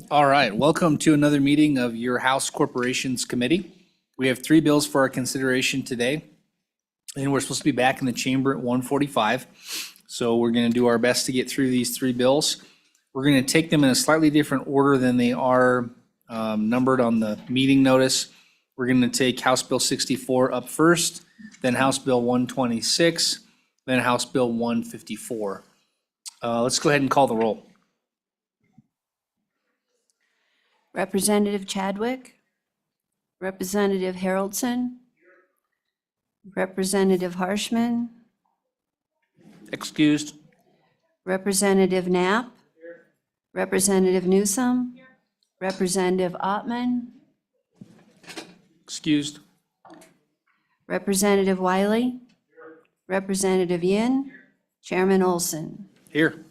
All right, welcome to another meeting of your House Corporations Committee. We have 3 bills for our consideration today, and we're supposed to be back in the chamber at 1:45. So we're going to do our best to get through these 3 bills. We're going to take them in a slightly different order than they are numbered on the meeting notice. We're going to take House Bill 64 up first, then House Bill 126, then House Bill 154. Let's go ahead and call the roll. Representative Chadwick, Representative Haroldson, Representative Harshman, Excused. Representative Knapp, Representative Newsom, Representative Ottman, Excused. Representative Wiley, Representative Yin, Chairman Olson. Here.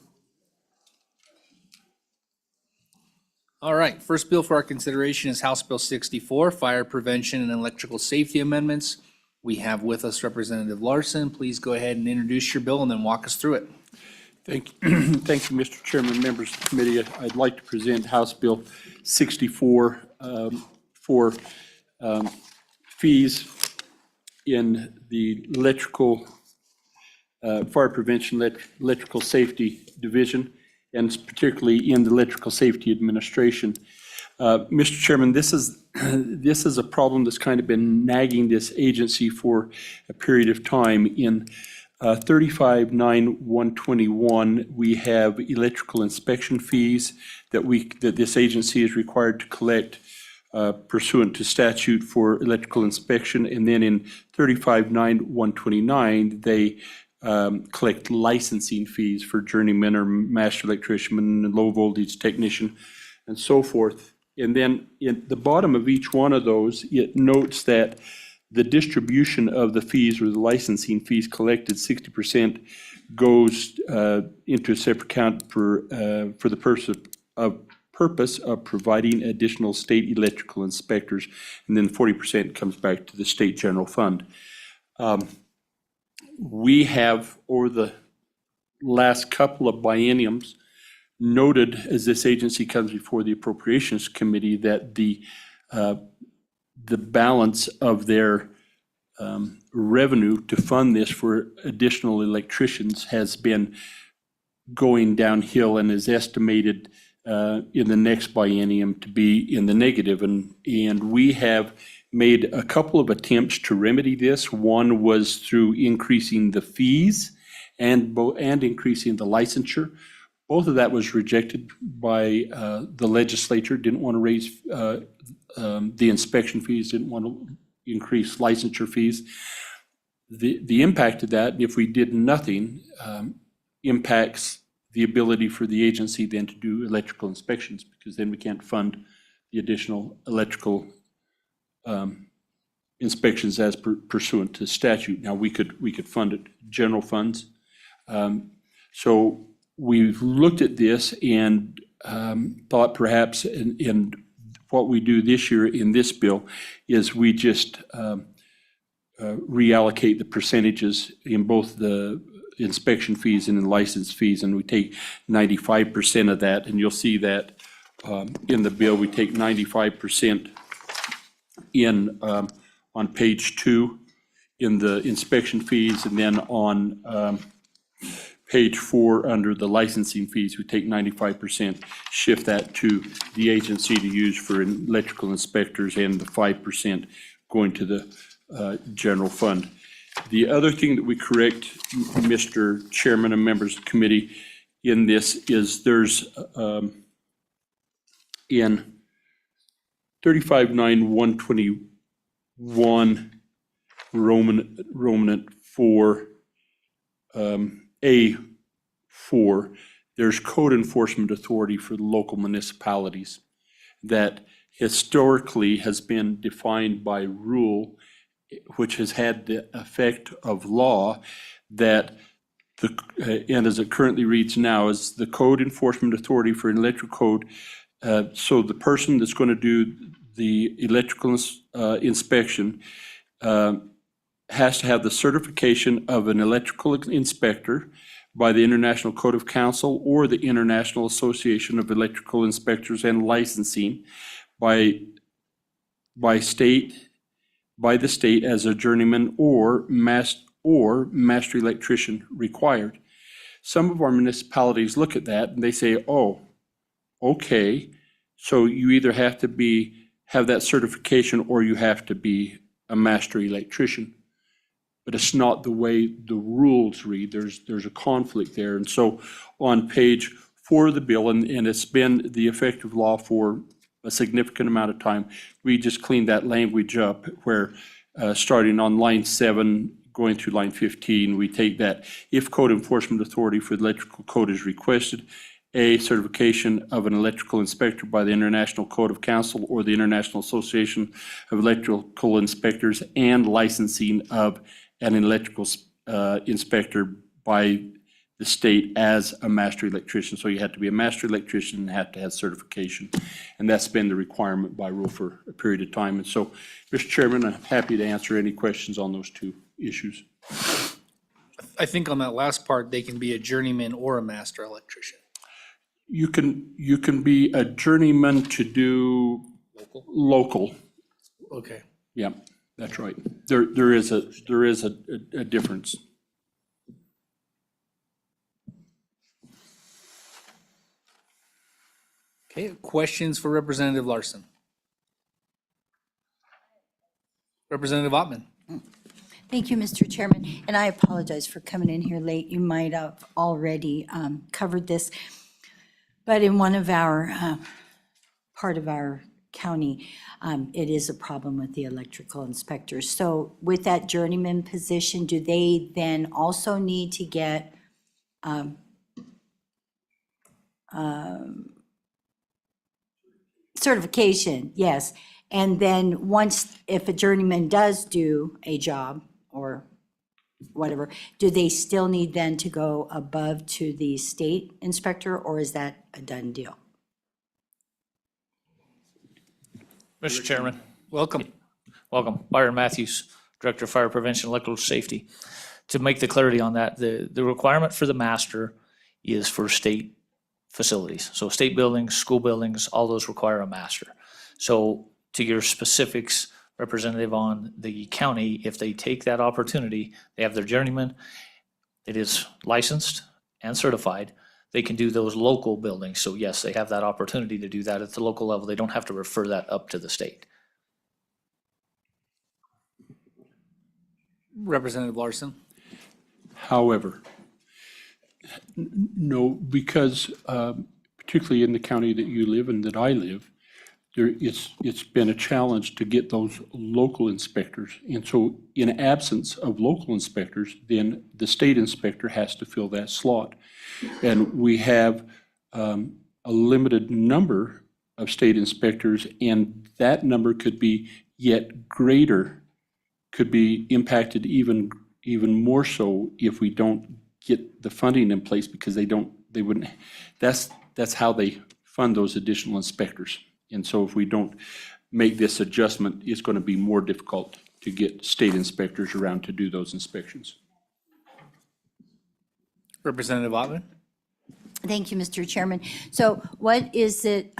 All right, first bill for our consideration is House Bill 64, Fire Prevention and Electrical Safety Amendments. We have with us Representative Larson. Please go ahead and introduce your bill and then walk us through it. Thank you, Mr. Chairman, members of the committee. I'd like to present House Bill 64 for fees in the electrical fire prevention, electrical safety division, and particularly in the Electrical Safety Administration. Mr. Chairman, this is a problem that's kind of been nagging this agency for a period of time. In 35-9-121, we have electrical inspection fees that this agency is required to collect pursuant to statute for electrical inspection, and then in 35-9-129, they collect licensing fees for journeyman or master electrician, low voltage technician, and so forth. And then at the bottom of each one of those, it notes that the distribution of the fees or the licensing fees collected, 60% goes into a separate account for the purpose of providing additional state electrical inspectors, and then 40% comes back to the state general fund. We have, over the last couple of bienniums, noted as this agency comes before the Appropriations Committee that the balance of their revenue to fund this for additional electricians has been going downhill and is estimated in the next biennium to be in the negative. And we have made a couple of attempts to remedy this. One was through increasing the fees and increasing the licensure. Both of that was rejected by the legislature. Didn't want to raise the inspection fees, didn't want to increase licensure fees. The impact of that, if we did nothing, impacts the ability for the agency then to do electrical inspections, because then we can't fund the additional electrical inspections as pursuant to statute. Now we could fund it general funds. So we've looked at this and thought perhaps in what we do this year in this bill is we just reallocate the percentages in both the inspection fees and in license fees, and we take 95% of that, and you'll see that in the bill. We take 95% in on page 2 in the inspection fees, and then on page 4 under the licensing fees, we take 95%, shift that to the agency to use for electrical inspectors, and the 5% going to the general fund. The other thing that we correct, Mr. Chairman and members of the committee, in this is there's in 35-9-121 Roman 4 A4, there's code enforcement authority for the local municipalities that historically has been defined by rule, which has had the effect of law that and as it currently reads now, is the code enforcement authority for an electrical code. So the person that's going to do the electrical inspection has to have the certification of an electrical inspector by the International Code of Council or the International Association of Electrical Inspectors and Licensing by the state as a journeyman or master electrician required. Some of our municipalities look at that and they say, oh, okay, so you either have to have that certification or you have to be a master electrician. But it's not the way the rules read. There's a conflict there. And so on page 4 of the bill, and it's been the effective law for a significant amount of time, we just cleaned that language up where starting on line 7, going through line 15, we take that if code enforcement authority for the electrical code is requested, a certification of an electrical inspector by the International Code of Council or the International Association of Electrical Inspectors and licensing of an electrical inspector by the state as a master electrician. So you have to be a master electrician and have to have certification. And that's been the requirement by rule for a period of time. And so, Mr. Chairman, I'm happy to answer any questions on those two issues. I think on that last part, they can be a journeyman or a master electrician. You can be a journeyman to do local. Okay. Yeah, that's right. There is a difference. Okay, questions for Representative Larson? Representative Ottman? Thank you, Mr. Chairman, and I apologize for coming in here late. You might have already covered this, but in one of our, part of our county, it is a problem with the electrical inspectors. So with that journeyman position, do they then also need to get certification? Yes. And then once, if a journeyman does do a job or whatever, do they still need then to go above to the state inspector, or is that a done deal? Mr. Chairman, Welcome. welcome. Byron Matthews, Director of Fire Prevention, Electrical Safety. To make the clarity on that, the requirement for the master is for state facilities. So state buildings, school buildings, all those require a master. So to your specifics, Representative, on the county, if they take that opportunity, they have their journeyman, it is licensed and certified, they can do those local buildings. So yes, they have that opportunity to do that at the local level. They don't have to refer that up to the state. Representative Larson? However, no, because particularly in the county that you live in, that I live, it's been a challenge to get those local inspectors. And so in absence of local inspectors, then the state inspector has to fill that slot. And we have a limited number of state inspectors, and that number could be yet greater, could be impacted even more so if we don't get the funding in place, because they wouldn't, that's how they fund those additional inspectors. And so if we don't make this adjustment, it's going to be more difficult to get state inspectors around to do those inspections. Representative Ottman? Thank you, Mr. Chairman. So what is it,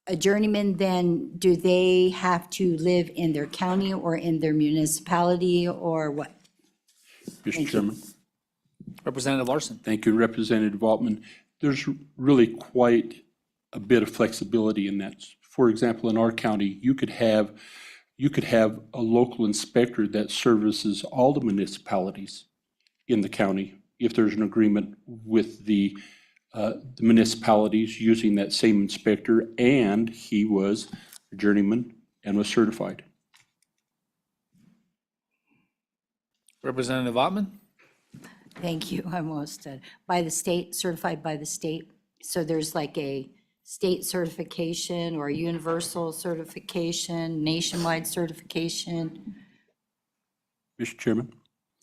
a journeyman then, do they have to live in their county or in their municipality or what? Mr. Chairman. Representative Larson? Thank you, Representative Altman. There's really quite a bit of flexibility in that. For example, in our county, you could have a local inspector that services all the municipalities in the county if there's an agreement with the municipalities using that same inspector, and he was a journeyman and was certified. Representative Ottman? Thank you, I almost said, by the state, certified by the state. So there's like a state certification or a universal certification, nationwide certification. Mr. Chairman.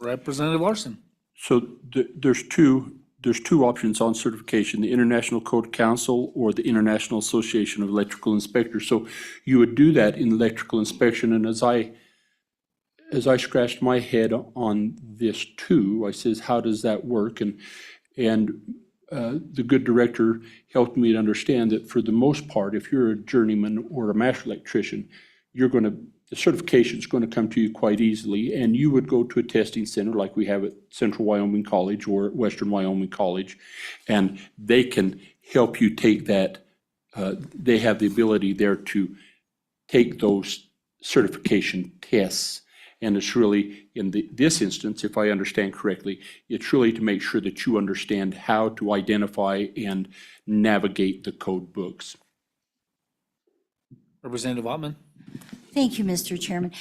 Representative Larson? So there's two options on certification: the International Code Council or the International Association of Electrical Inspectors. So you would do that in electrical inspection, and as I as I scratched my head on this too, I says, how does that work? And the good director helped me to understand that for the most part, if you're a journeyman or a master electrician, the certification is going to come to you quite easily, and you would go to a testing center like we have at Central Wyoming College or Western Wyoming College, and they can help you take that. They have the ability there to take those certification tests. And it's really, in this instance, if I understand correctly, it's really to make sure that you understand how to identify and navigate the code books. Representative Ottman? Thank you, Mr. Chairman.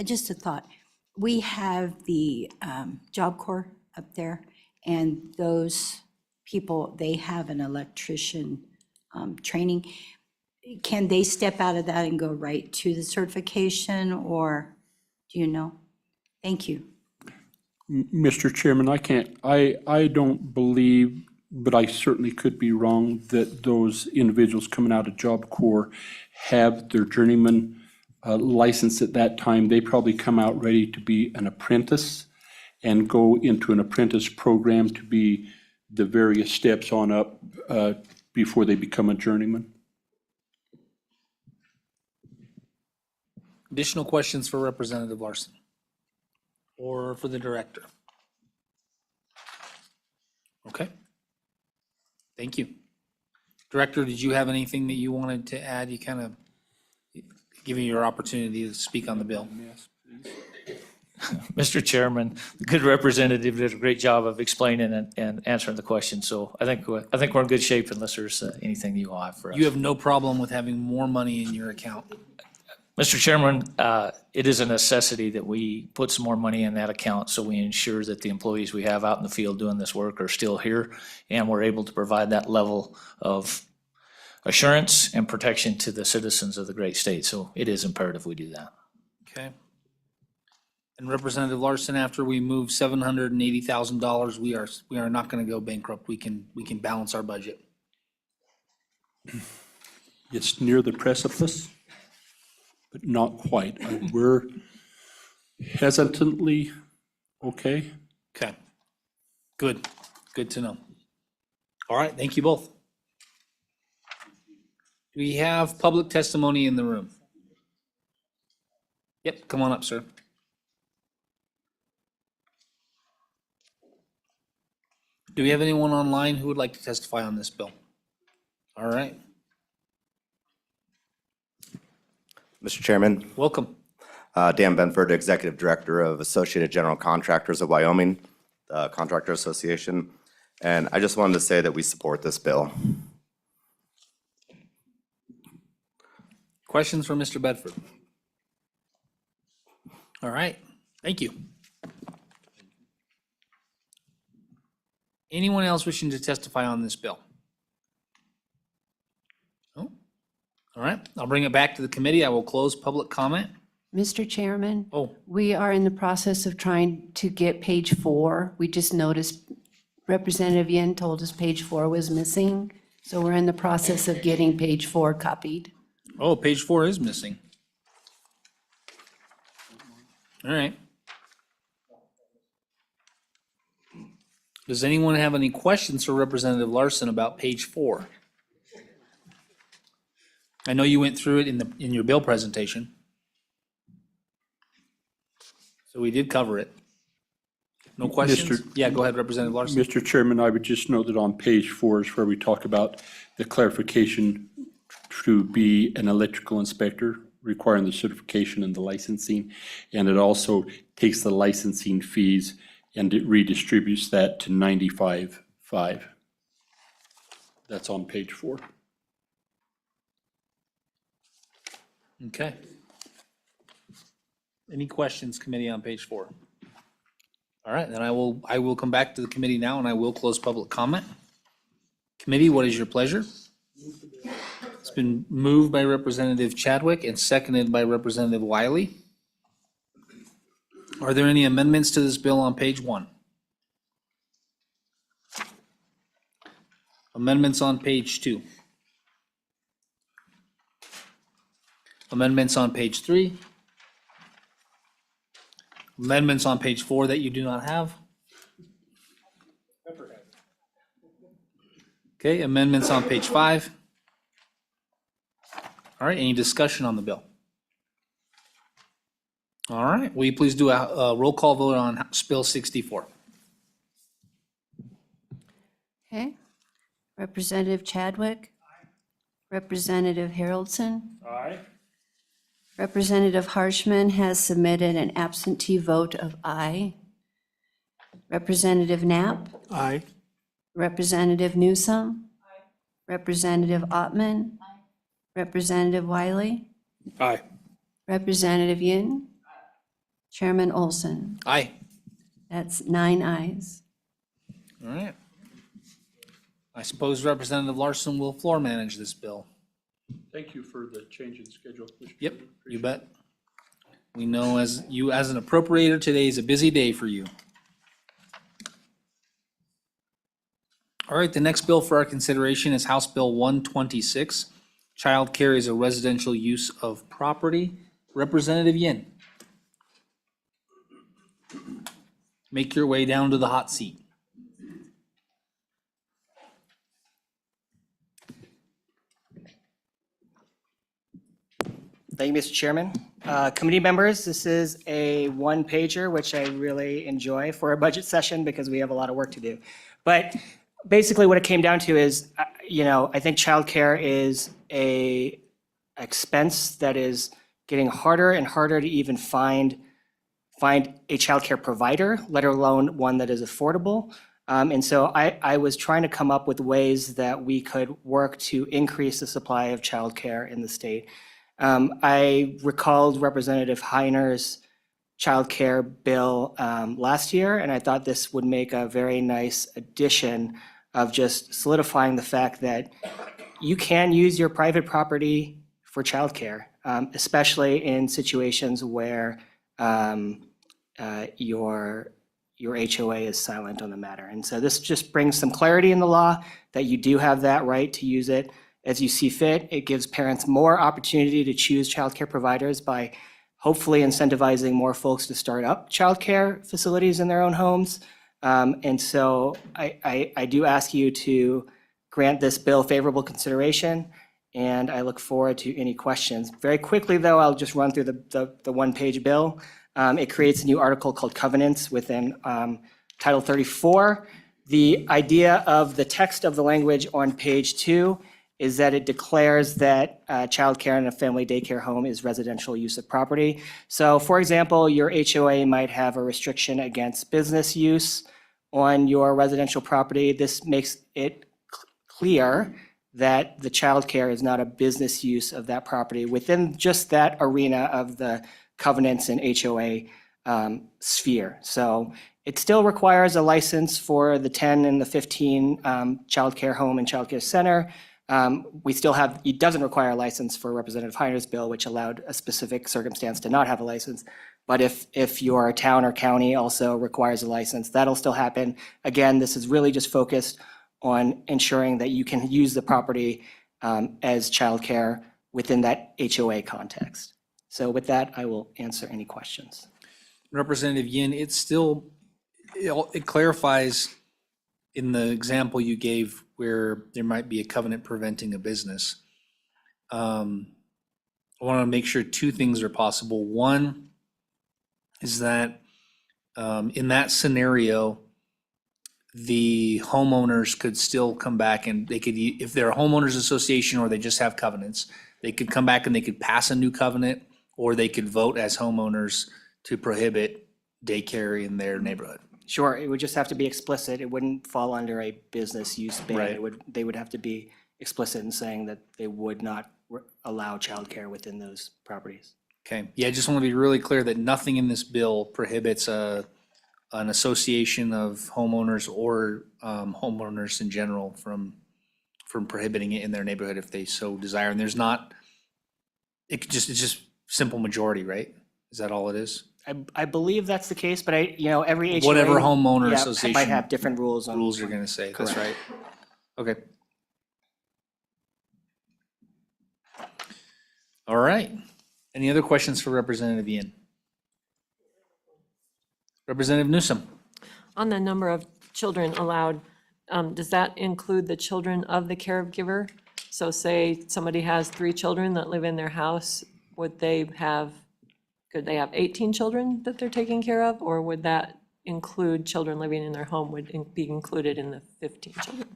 Just a thought. We have the Job Corps up there, and those people, they have an electrician training. Can they step out of that and go right to the certification, or do you know? Thank you. Mr. Chairman, I don't believe, but I certainly could be wrong, that those individuals coming out of Job Corps have their journeyman license at that time. They probably come out ready to be an apprentice and go into an apprentice program to be the various steps on up before they become a journeyman. Additional questions for Representative Larson or for the director? Okay. Thank you. Director, did you have anything that you wanted to add? You kind of giving your opportunity to speak on the bill. Mr. Chairman, the good representative did a great job of explaining and answering the question. So I think we're in good shape unless there's anything you all have for us. You have no problem with having more money in your account? Mr. Chairman, it is a necessity that we put some more money in that account so we ensure that the employees we have out in the field doing this work are still here, and we're able to provide that level of assurance and protection to the citizens of the great state. So it is imperative we do that. Okay. And Representative Larson, after we move $780,000, we are not going to go bankrupt. We can balance our budget. It's near the precipice, but not quite. We're hesitantly okay. Okay. Good. Good to know. All right. Thank you both. Do we have public testimony in the room? Yep. Come on up, sir. Do we have anyone online who would like to testify on this bill? All right. Mr. Chairman, Welcome. Dan Benford, Executive Director of Associated General Contractors of Wyoming, the Contractor Association. And I just wanted to say that we support this bill. Questions for Mr. Bedford? All right, thank you. Anyone else wishing to testify on this bill? No? All right, I'll bring it back to the committee. I will close public comment. Mr. Chairman? Oh. We are in the process of trying to get page 4. We just noticed Representative Yin told us page 4 was missing, so we're in the process of getting page 4 copied. Oh, page 4 is missing. All right. Does anyone have any questions for Representative Larson about page 4? I know you went through it in your bill presentation. So we did cover it. No questions? Yeah, go ahead, Representative Larson. Mr. Chairman, I would just note that on page 4 is where we talk about the clarification to be an electrical inspector, requiring the certification and the licensing. And it also takes the licensing fees and it redistributes that to 95.5. That's on page 4. Okay. Any questions, committee, on page 4? All right, then I will come back to the committee now and I will close public comment. Committee, what is your pleasure? It's been moved by Representative Chadwick and seconded by Representative Wiley. Are there any amendments to this bill on page 1? Amendments on page 2? Amendments on page 3? Amendments on page 4 that you do not have? Okay, amendments on page 5. All right, any discussion on the bill? All right, will you please do a roll call vote on House Bill 64? Okay. Representative Chadwick? Representative Haroldson? Aye. Representative Harshman has submitted an absentee vote of aye. Representative Knapp? Aye. Representative Newsom? Representative Ottman? Representative Wiley? Aye. Representative Yin? Chairman Olson? Aye. That's 9 ayes. All right. I suppose Representative Larson will floor manage this bill. Thank you for the change in schedule, Mr. Yep, Chairman. you bet. We know as an appropriator, today is a busy day for you. All right, the next bill for our consideration is House Bill 126. Child care is a residential use of property. Representative Yin. Make your way down to the hot seat. Thank you, Mr. Chairman. Committee members, this is a one-pager, which I really enjoy for a budget session because we have a lot of work to do. But basically what it came down to is, I think childcare is a expense that is getting harder and harder to even find a childcare provider, let alone one that is affordable. And so I was trying to come up with ways that we could work to increase the supply of childcare in the state. I recalled Representative Heiner's childcare bill last year, and I thought this would make a very nice addition of just solidifying the fact that you can use your private property for childcare, especially in situations where your HOA is silent on the matter. And so this just brings some clarity in the law that you do have that right to use it as you see fit. It gives parents more opportunity to choose childcare providers by hopefully incentivizing more folks to start up childcare facilities in their own homes. And so I do ask you to grant this bill favorable consideration, and I look forward to any questions. Very quickly, though, I'll just run through the one-page bill. It creates a new article called covenants within Title 34. The idea of the text of the language on page 2 is that it declares that childcare in a family daycare home is residential use of property. So for example, your HOA might have a restriction against business use on your residential property. This makes it clear that the childcare is not a business use of that property within just that arena of the covenants and HOA sphere. So it still requires a license for the 10 and the 15 childcare home and childcare center. We still have, it doesn't require a license for Representative Heiner's bill, which allowed a specific circumstance to not have a license. But if your town or county also requires a license, that'll still happen. Again, this is really just focused on ensuring that you can use the property as childcare within that HOA context. So with that, I will answer any questions. Representative Yin, it clarifies in the example you gave where there might be a covenant preventing a business. I want to make sure two things are possible. One is that in that scenario, the homeowners could still come back and they could, if they're a homeowners association or they just have covenants, they could come back and they could pass a new covenant, or they could vote as homeowners to prohibit daycare in their neighborhood. Sure, it would just have to be explicit. It wouldn't fall under a business use ban. Right. They would have to be explicit in saying that they would not allow childcare within those properties. Okay, yeah, I just want to be really clear that nothing in this bill prohibits an association of homeowners or homeowners in general from prohibiting it in their neighborhood if they so desire. And there's not, it's just simple majority, right? Is that all it is? I believe that's the case, but every HOA. Whatever homeowner yeah, association might have different rules on. rules are gonna say, that's right. Okay. All right. Any other questions for Representative Ian? Representative Newsom. On the number of children allowed, does that include the children of the caregiver? So say somebody has 3 children that live in their house, could they have 18 children that they're taking care of? Or would that include children living in their home be included in the 15 children?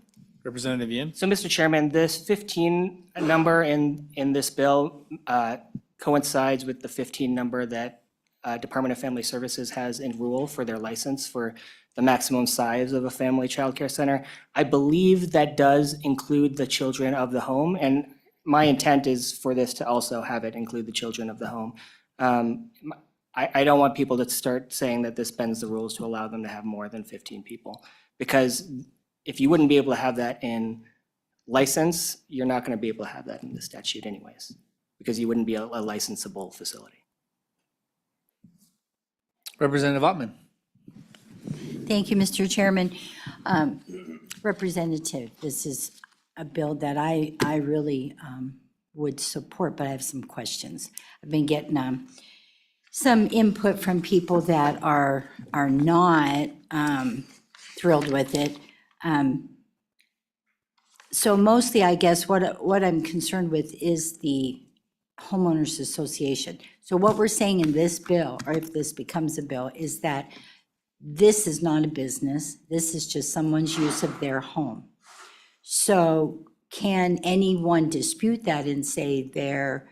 Representative Yin. So, Mr. Chairman, this 15 number in this bill coincides with the 15 number that Department of Family Services has in rule for their license for the maximum size of a family child care center. I believe that does include the children of the home, and my intent is for this to also have it include the children of the home. I don't want people to start saying that this bends the rules to allow them to have more than 15 people, because if you wouldn't be able to have that in license, you're not going to be able to have that in the statute anyways, because you wouldn't be a licensable facility. Representative Ottman. Thank you, Mr. Chairman. Representative, this is a bill that I really would support, but I have some questions. I've been getting some input from people that are not thrilled with it. So mostly, I guess, what I'm concerned with is the homeowners association. So what we're saying in this bill, or if this becomes a bill, is that this is not a business. This is just someone's use of their home. So can anyone dispute that and say they're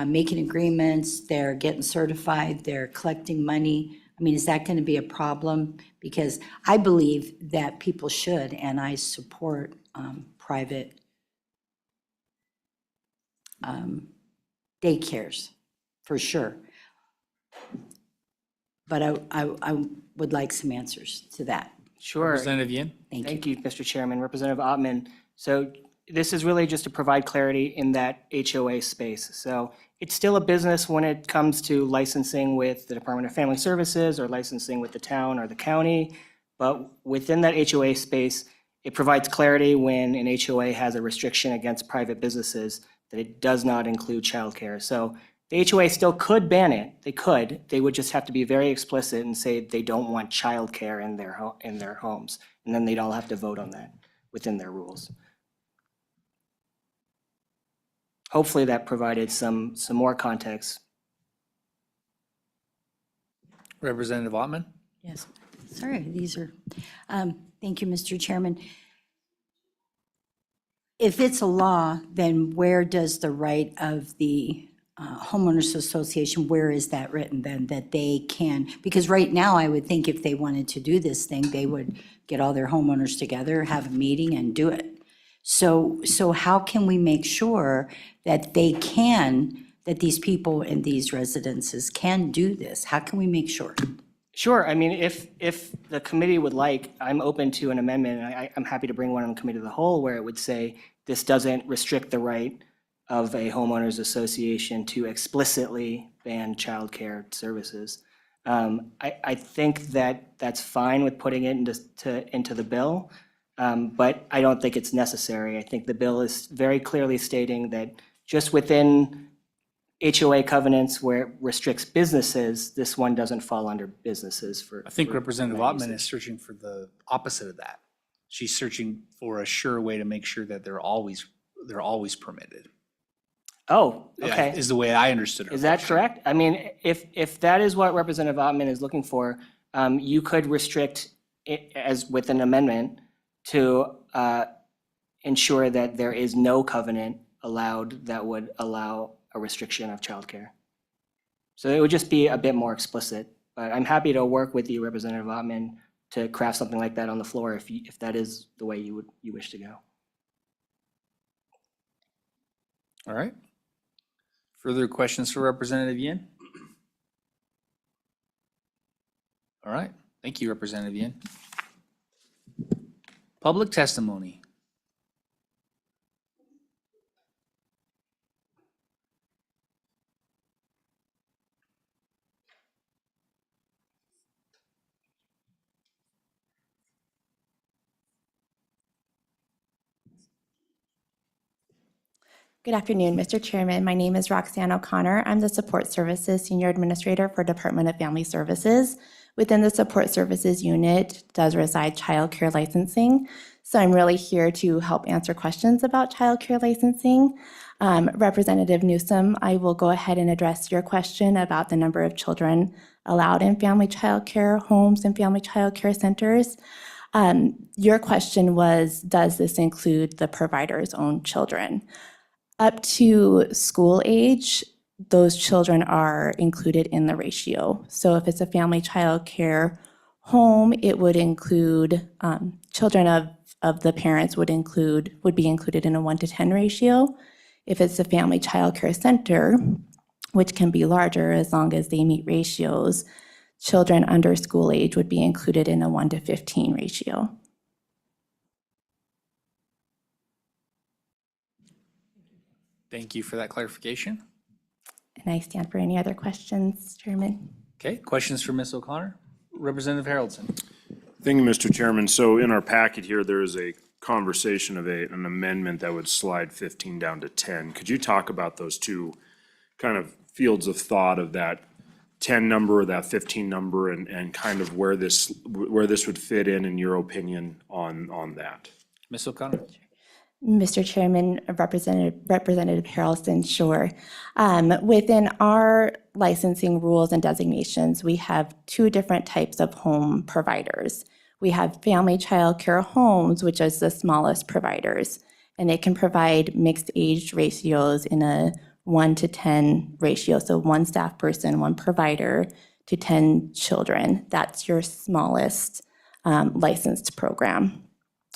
making agreements, they're getting certified, they're collecting money? I mean, is that going to be a problem? Because I believe that people should, and I support private daycares, for sure. But I would like some answers to that. Sure. Representative Yin. Thank you. Thank you, Mr. Chairman. Representative Ottman. So this is really just to provide clarity in that HOA space. So it's still a business when it comes to licensing with the Department of Family Services or licensing with the town or the county. But within that HOA space, it provides clarity when an HOA has a restriction against private businesses that it does not include childcare. So the HOA still could ban it. They could. They would just have to be very explicit and say they don't want childcare in their homes. And then they'd all have to vote on that within their rules. Hopefully that provided some more context. Representative Ottman. Yes, sorry, these are, thank you, Mr. Chairman. If it's a law, then where does the right of the homeowners association, where is that written then, that they can, because right now I would think if they wanted to do this thing, they would get all their homeowners together, have a meeting and do it. So how can we make sure that they can, that these people in these residences can do this? How can we make sure? Sure. I mean, if the committee would like, I'm open to an amendment. And I'm happy to bring one on the committee of the whole where it would say this doesn't restrict the right of a homeowners association to explicitly ban childcare services. I think that that's fine with putting it into the bill, but I don't think it's necessary. I think the bill is very clearly stating that just within HOA covenants where it restricts businesses, this one doesn't fall under businesses for. I think for Representative land Ottman usage. is searching for the opposite of that. She's searching for a sure way to make sure that they're always permitted. Oh, Yeah, okay. Is the way I understood her. Is that correct? I mean, if that is what Representative Ottman is looking for, you could restrict it as with an amendment to ensure that there is no covenant allowed that would allow a restriction of childcare. So it would just be a bit more explicit, but I'm happy to work with you, Representative Ottman, to craft something like that on the floor if that is the way you wish to go. All right. Further questions for Representative Yin? All right. Thank you, Representative Yin. Public testimony. Good afternoon, Mr. Chairman. My name is Roxanne O'Connor. I'm the Support Services Senior Administrator for Department of Family Services. Within the Support Services unit does reside childcare licensing. So I'm really here to help answer questions about childcare licensing. Representative Newsom, I will go ahead and address your question about the number of children allowed in family childcare homes and family childcare centers. Your question was, does this include the provider's own children? Up to school age, those children are included in the ratio. So if it's a family child care home, it would include children of the parents would be included in a 1-to-10 ratio. If it's a family child care center, which can be larger as long as they meet ratios, children under school age would be included in a 1-to-15 ratio. Thank you for that clarification. And I stand for any other questions, Chairman. Okay, questions for Ms. O'Connor? Representative Haroldson. Thank you, Mr. Chairman. So in our packet here, there is a conversation of an amendment that would slide 15 down to 10. Could you talk about those two kind of fields of thought of that 10 number, that 15 number, and kind of where this would fit in your opinion on that? Ms. O'Connor. Mr. Chairman, Representative Harrelson, sure. Within our licensing rules and designations, we have two different types of home providers. We have family child care homes, which is the smallest providers, and they can provide mixed age ratios in a 1-to-10 ratio. So one staff person, one provider to 10 children. That's your smallest licensed program.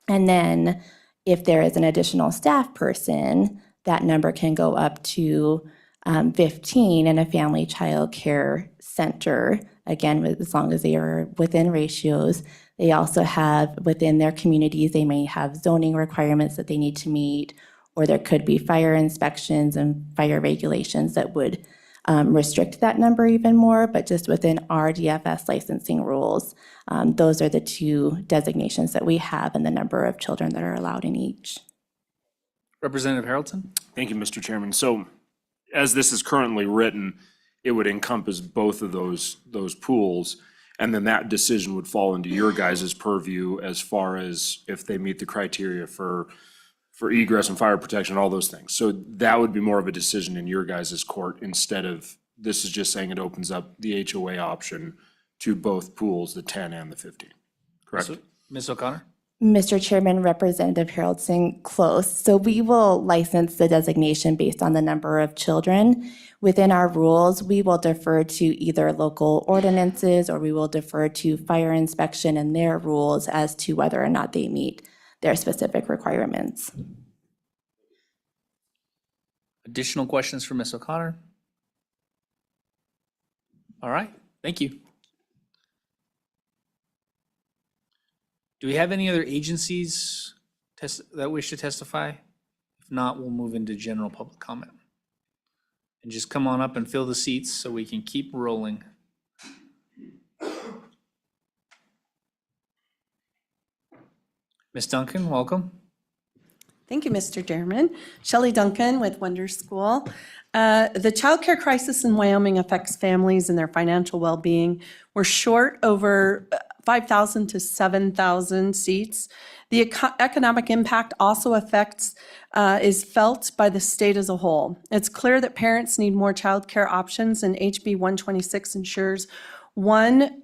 And then if there is an additional staff person, that number can go up to 15 in a family child care center. Again, as long as they are within ratios. They also have within their communities, they may have zoning requirements that they need to meet, or there could be fire inspections and fire regulations that would restrict that number even more. But just within our DFS licensing rules, those are the two designations that we have and the number of children that are allowed in each. Representative Haroldson. Thank you, Mr. Chairman. So as this is currently written, it would encompass both of those pools, and then that decision would fall into your guys' purview as far as if they meet the criteria for egress and fire protection, all those things. So that would be more of a decision in your guys' court instead of, this is just saying it opens up the HOA option to both pools, the 10 and the 15, correct? Ms. O'Connor. Mr. Chairman, Representative Haroldson, close. So we will license the designation based on the number of children. Within our rules, we will defer to either local ordinances or we will defer to fire inspection and their rules as to whether or not they meet their specific requirements. Additional questions for Ms. O'Connor? All right, thank you. Do we have any other agencies that wish to testify? If not, we'll move into general public comment. And just come on up and fill the seats so we can keep rolling. Ms. Duncan, welcome. Thank you, Mr. Chairman. Shelley Duncan with Wonder School. The childcare crisis in Wyoming affects families and their financial well-being. We're short over 5,000 to 7,000 seats. The economic impact also is felt by the state as a whole. It's clear that parents need more childcare options, and HB 126 ensures one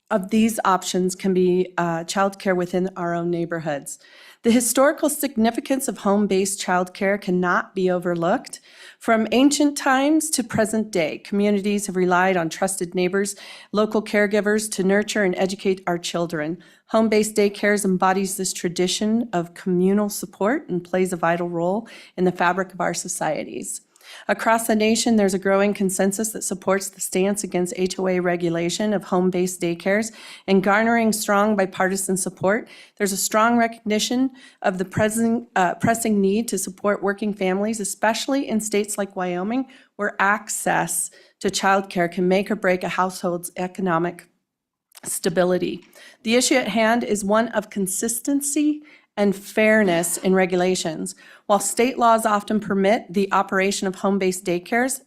of these options can be childcare within our own neighborhoods. The historical significance of home-based childcare cannot be overlooked. From ancient times to present day, communities have relied on trusted neighbors, local caregivers to nurture and educate our children. Home-based daycares embodies this tradition of communal support and plays a vital role in the fabric of our societies. Across the nation, there's a growing consensus that supports the stance against HOA regulation of home-based daycares, and garnering strong bipartisan support. There's a strong recognition of the pressing need to support working families, especially in states like Wyoming, where access to childcare can make or break a household's economic stability. The issue at hand is one of consistency and fairness in regulations. While state laws often permit the operation of home-based daycares,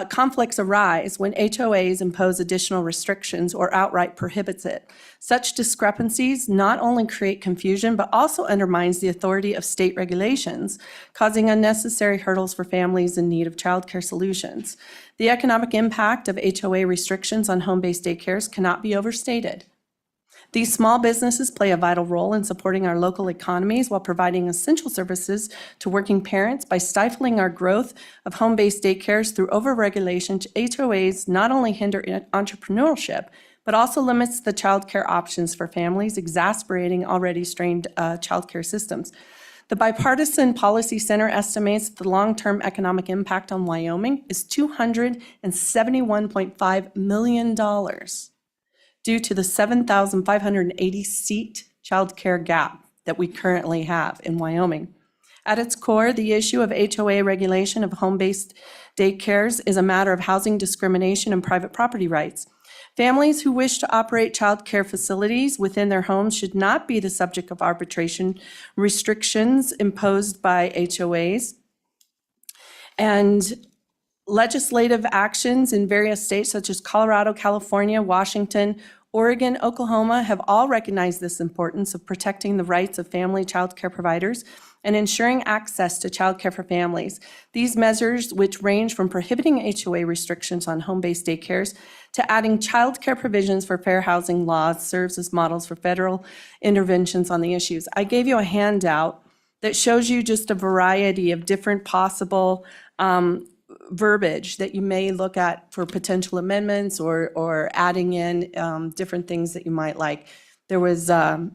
conflicts arise when HOAs impose additional restrictions or outright prohibits it. Such discrepancies not only create confusion, but also undermines the authority of state regulations, causing unnecessary hurdles for families in need of childcare solutions. The economic impact of HOA restrictions on home-based daycares cannot be overstated. These small businesses play a vital role in supporting our local economies while providing essential services to working parents. By stifling our growth of home-based daycares through overregulation, HOAs not only hinder entrepreneurship, but also limits the childcare options for families, exacerbating already strained childcare systems. The Bipartisan Policy Center estimates that the long-term economic impact on Wyoming is $271.5 million. Due to the 7,580 seat childcare gap that we currently have in Wyoming. At its core, the issue of HOA regulation of home-based daycares is a matter of housing discrimination and private property rights. Families who wish to operate childcare facilities within their homes should not be the subject of arbitration restrictions imposed by HOAs. And legislative actions in various states such as Colorado, California, Washington, Oregon, Oklahoma have all recognized this importance of protecting the rights of family child care providers and ensuring access to child care for families. These measures, which range from prohibiting HOA restrictions on home-based daycares to adding child care provisions for fair housing laws, serves as models for federal interventions on the issues. I gave you a handout that shows you just a variety of different possible verbiage that you may look at for potential amendments or adding in different things that you might like. There was a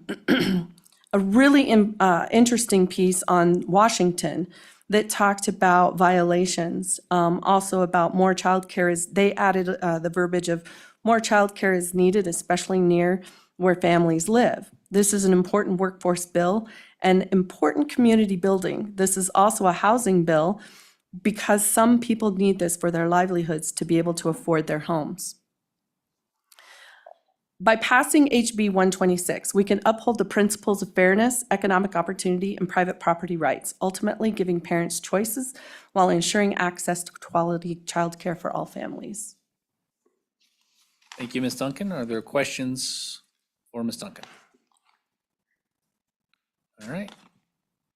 really interesting piece on Washington that talked about violations, also about more childcare they added the verbiage of more childcare is needed, especially near where families live. This is an important workforce bill and important community building. This is also a housing bill, because some people need this for their livelihoods to be able to afford their homes. By passing HB 126, we can uphold the principles of fairness, economic opportunity, and private property rights, ultimately giving parents choices while ensuring access to quality childcare for all families. Thank you, Ms. Duncan. Are there questions for Ms. Duncan? All right,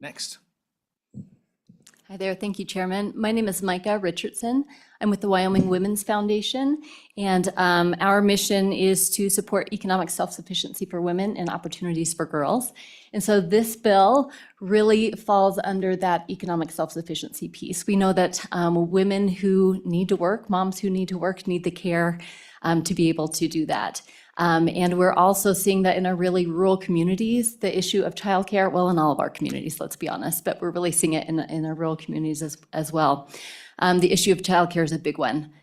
next. Hi there. Thank you, Chairman. My name is Micah Richardson. I'm with the Wyoming Women's Foundation, and our mission is to support economic self-sufficiency for women and opportunities for girls. And so this bill really falls under that economic self-sufficiency piece. We know that women who need to work, moms who need to work, need the care to be able to do that. And we're also seeing that in our really rural communities, the issue of childcare, well, in all of our communities, let's be honest, but we're really seeing it in our rural communities as well. The issue of childcare is a big one.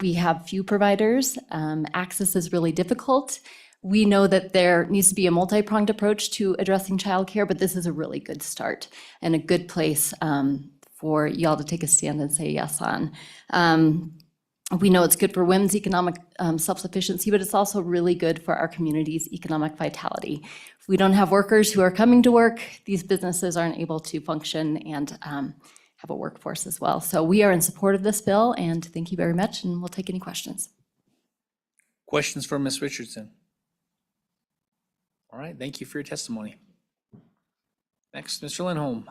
We have few providers. Access is really difficult. We know that there needs to be a multi-pronged approach to addressing childcare, but this is a really good start and a good place for y'all to take a stand and say yes on. We know it's good for women's economic self-sufficiency, but it's also really good for our community's economic vitality. If we don't have workers who are coming to work, these businesses aren't able to function and have a workforce as well. So we are in support of this bill, and thank you very much, and we'll take any questions. Questions for Ms. Richardson? All right, thank you for your testimony. Next, Mr. Lindholm.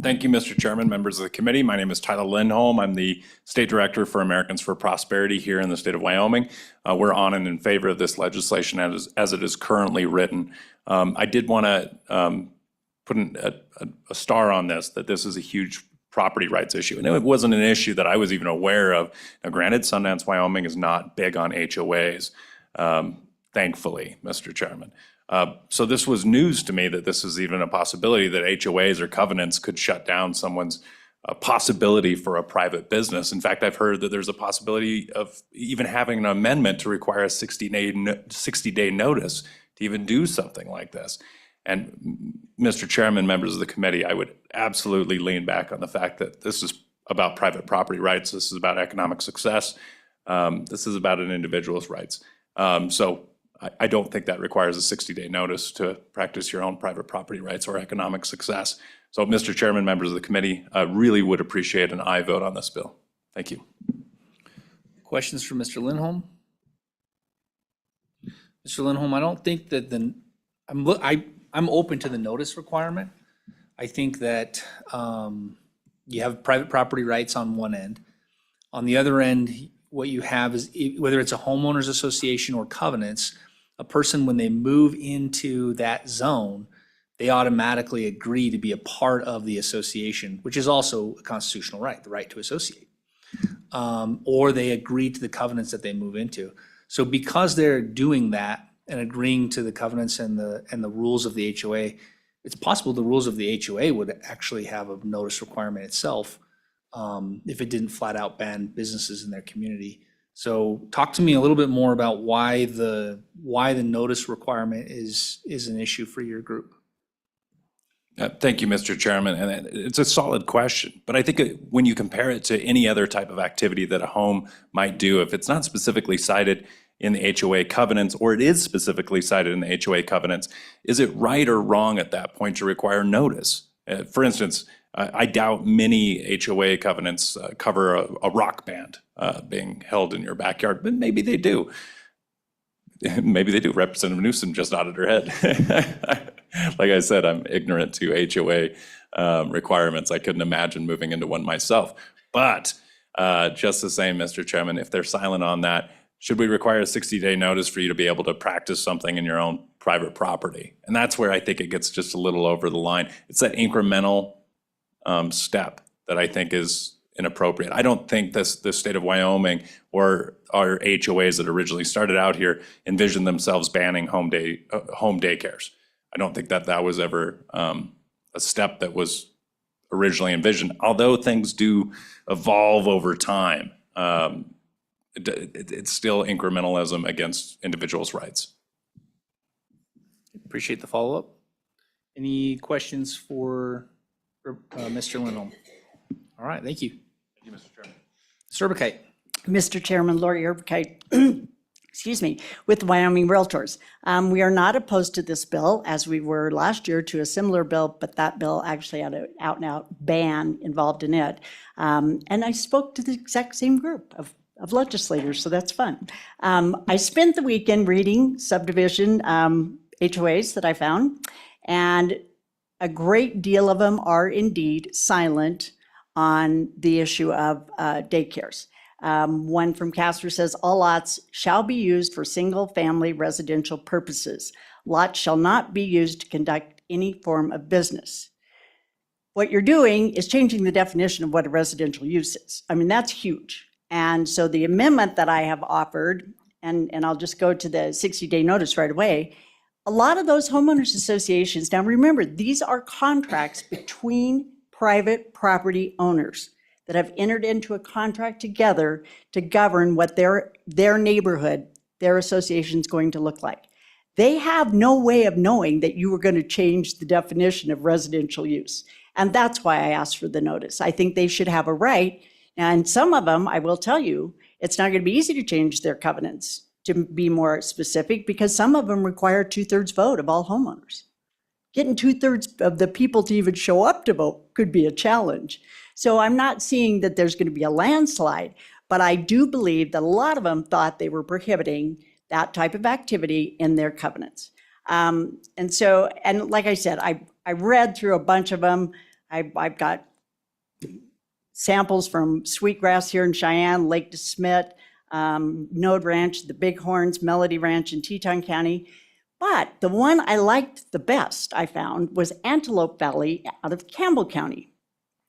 Thank you, Mr. Chairman, members of the committee. My name is Tyler Lindholm. I'm the State Director for Americans for Prosperity here in the state of Wyoming. We're on and in favor of this legislation as it is currently written. I did want to put a star on this, that this is a huge property rights issue. And it wasn't an issue that I was even aware of. Now, granted, Sundance, Wyoming is not big on HOAs, thankfully, Mr. Chairman. So this was news to me that this is even a possibility that HOAs or covenants could shut down someone's possibility for a private business. In fact, I've heard that there's a possibility of even having an amendment to require a 60-day notice to even do something like this. And Mr. Chairman, members of the committee, I would absolutely lean back on the fact that this is about private property rights. This is about economic success. This is about an individual's rights. So I don't think that requires a 60-day notice to practice your own private property rights or economic success. So, Mr. Chairman, members of the committee, I really would appreciate an aye vote on this bill. Thank you. Questions for Mr. Lindholm? Mr. Lindholm, I don't think that I'm open to the notice requirement. I think that you have private property rights on one end. On the other end, what you have is, whether it's a homeowners association or covenants, a person, when they move into that zone, they automatically agree to be a part of the association, which is also a constitutional right, the right to associate. Or they agree to the covenants that they move into. So because they're doing that and agreeing to the covenants and the rules of the HOA, it's possible the rules of the HOA would actually have a notice requirement itself, if it didn't flat out ban businesses in their community. So talk to me a little bit more about why the notice requirement is an issue for your group. Thank you, Mr. Chairman, and it's a solid question. But I think when you compare it to any other type of activity that a home might do, if it's not specifically cited in the HOA covenants, or it is specifically cited in the HOA covenants, is it right or wrong at that point to require notice? For instance, I doubt many HOA covenants cover a rock band being held in your backyard, but maybe they do. Maybe they do. Representative Newsom just nodded her head. Like I said, I'm ignorant to HOA requirements. I couldn't imagine moving into one myself. But just the same, Mr. Chairman, if they're silent on that, should we require a 60-day notice for you to be able to practice something in your own private property? And that's where I think it gets just a little over the line. It's that incremental step that I think is inappropriate. I don't think the state of Wyoming or our HOAs that originally started out here envisioned themselves banning home daycares. I don't think that was ever a step that was originally envisioned. Although things do evolve over time, it's still incrementalism against individuals' rights. Appreciate the follow-up. Any questions for Mr. Lindholm? All right, thank you. Thank you, Mr. Chairman. Mr. Urbakite. Mr. Chairman, Lori Urbakite, excuse me, with Wyoming Realtors. We are not opposed to this bill, as we were last year to a similar bill, but that bill actually had an out-and-out ban involved in it. And I spoke to the exact same group of legislators, so that's fun. I spent the weekend reading subdivision HOAs that I found, and a great deal of them are indeed silent on the issue of daycares. One from Casper says, all lots shall be used for single-family residential purposes. Lots shall not be used to conduct any form of business. What you're doing is changing the definition of what a residential use is. I mean, that's huge. And so the amendment that I have offered, and I'll just go to the 60-day notice right away, a lot of those homeowners associations, now remember, these are contracts between private property owners that have entered into a contract together to govern what their neighborhood, their association is going to look like. They have no way of knowing that you were going to change the definition of residential use. And that's why I asked for the notice. I think they should have a right. And some of them, I will tell you, it's not going to be easy to change their covenants to be more specific, because some of them require 2/3 vote of all homeowners. Getting 2/3 of the people to even show up to vote could be a challenge. So I'm not seeing that there's going to be a landslide, but I do believe that a lot of them thought they were prohibiting that type of activity in their covenants. And like I said, I read through a bunch of them. I've got samples from Sweetgrass here in Cheyenne, Lake DeSmet, Node Ranch, the Bighorns, Melody Ranch in Teton County. But the one I liked the best, I found, was Antelope Valley out of Campbell County.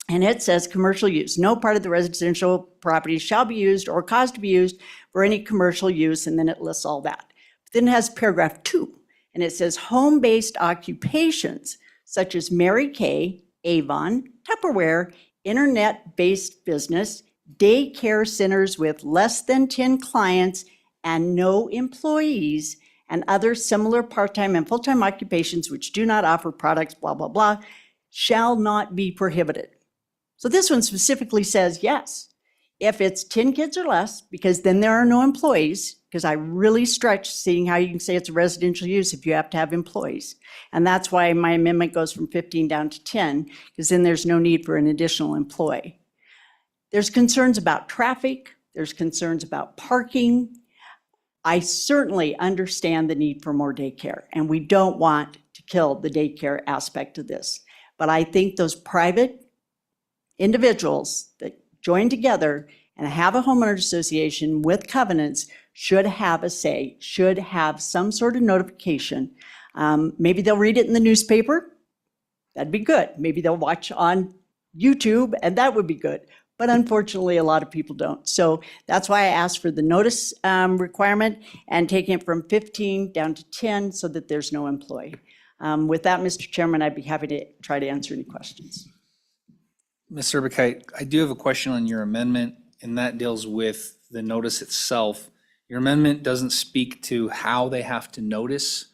And it says commercial use. No part of the residential property shall be used or caused to be used for any commercial use, and then it lists all that. But then it has paragraph 2, and it says home-based occupations such as Mary Kay, Avon, Tupperware, internet-based business, daycare centers with less than 10 clients and no employees, and other similar part-time and full-time occupations which do not offer products, blah, blah, blah, shall not be prohibited. So this one specifically says, yes, If it's 10 kids or less, because then there are no employees, because I really stretch seeing how you can say it's a residential use if you have to have employees. And that's why my amendment goes from 15 down to 10, because then there's no need for an additional employee. There's concerns about traffic, there's concerns about parking. I certainly understand the need for more daycare, and we don't want to kill the daycare aspect of this. But I think those private individuals that join together and have a homeowners association with covenants should have a say, should have some sort of notification. Maybe they'll read it in the newspaper. That'd be good. Maybe they'll watch on YouTube, and that would be good. But unfortunately, a lot of people don't. So that's why I asked for the notice requirement and taking it from 15 down to 10 so that there's no employee. With that, Mr. Chairman, I'd be happy to try to answer any questions. Ms. Urbakite, I do have a question on your amendment, and that deals with the notice itself. Your amendment doesn't speak to how they have to notice,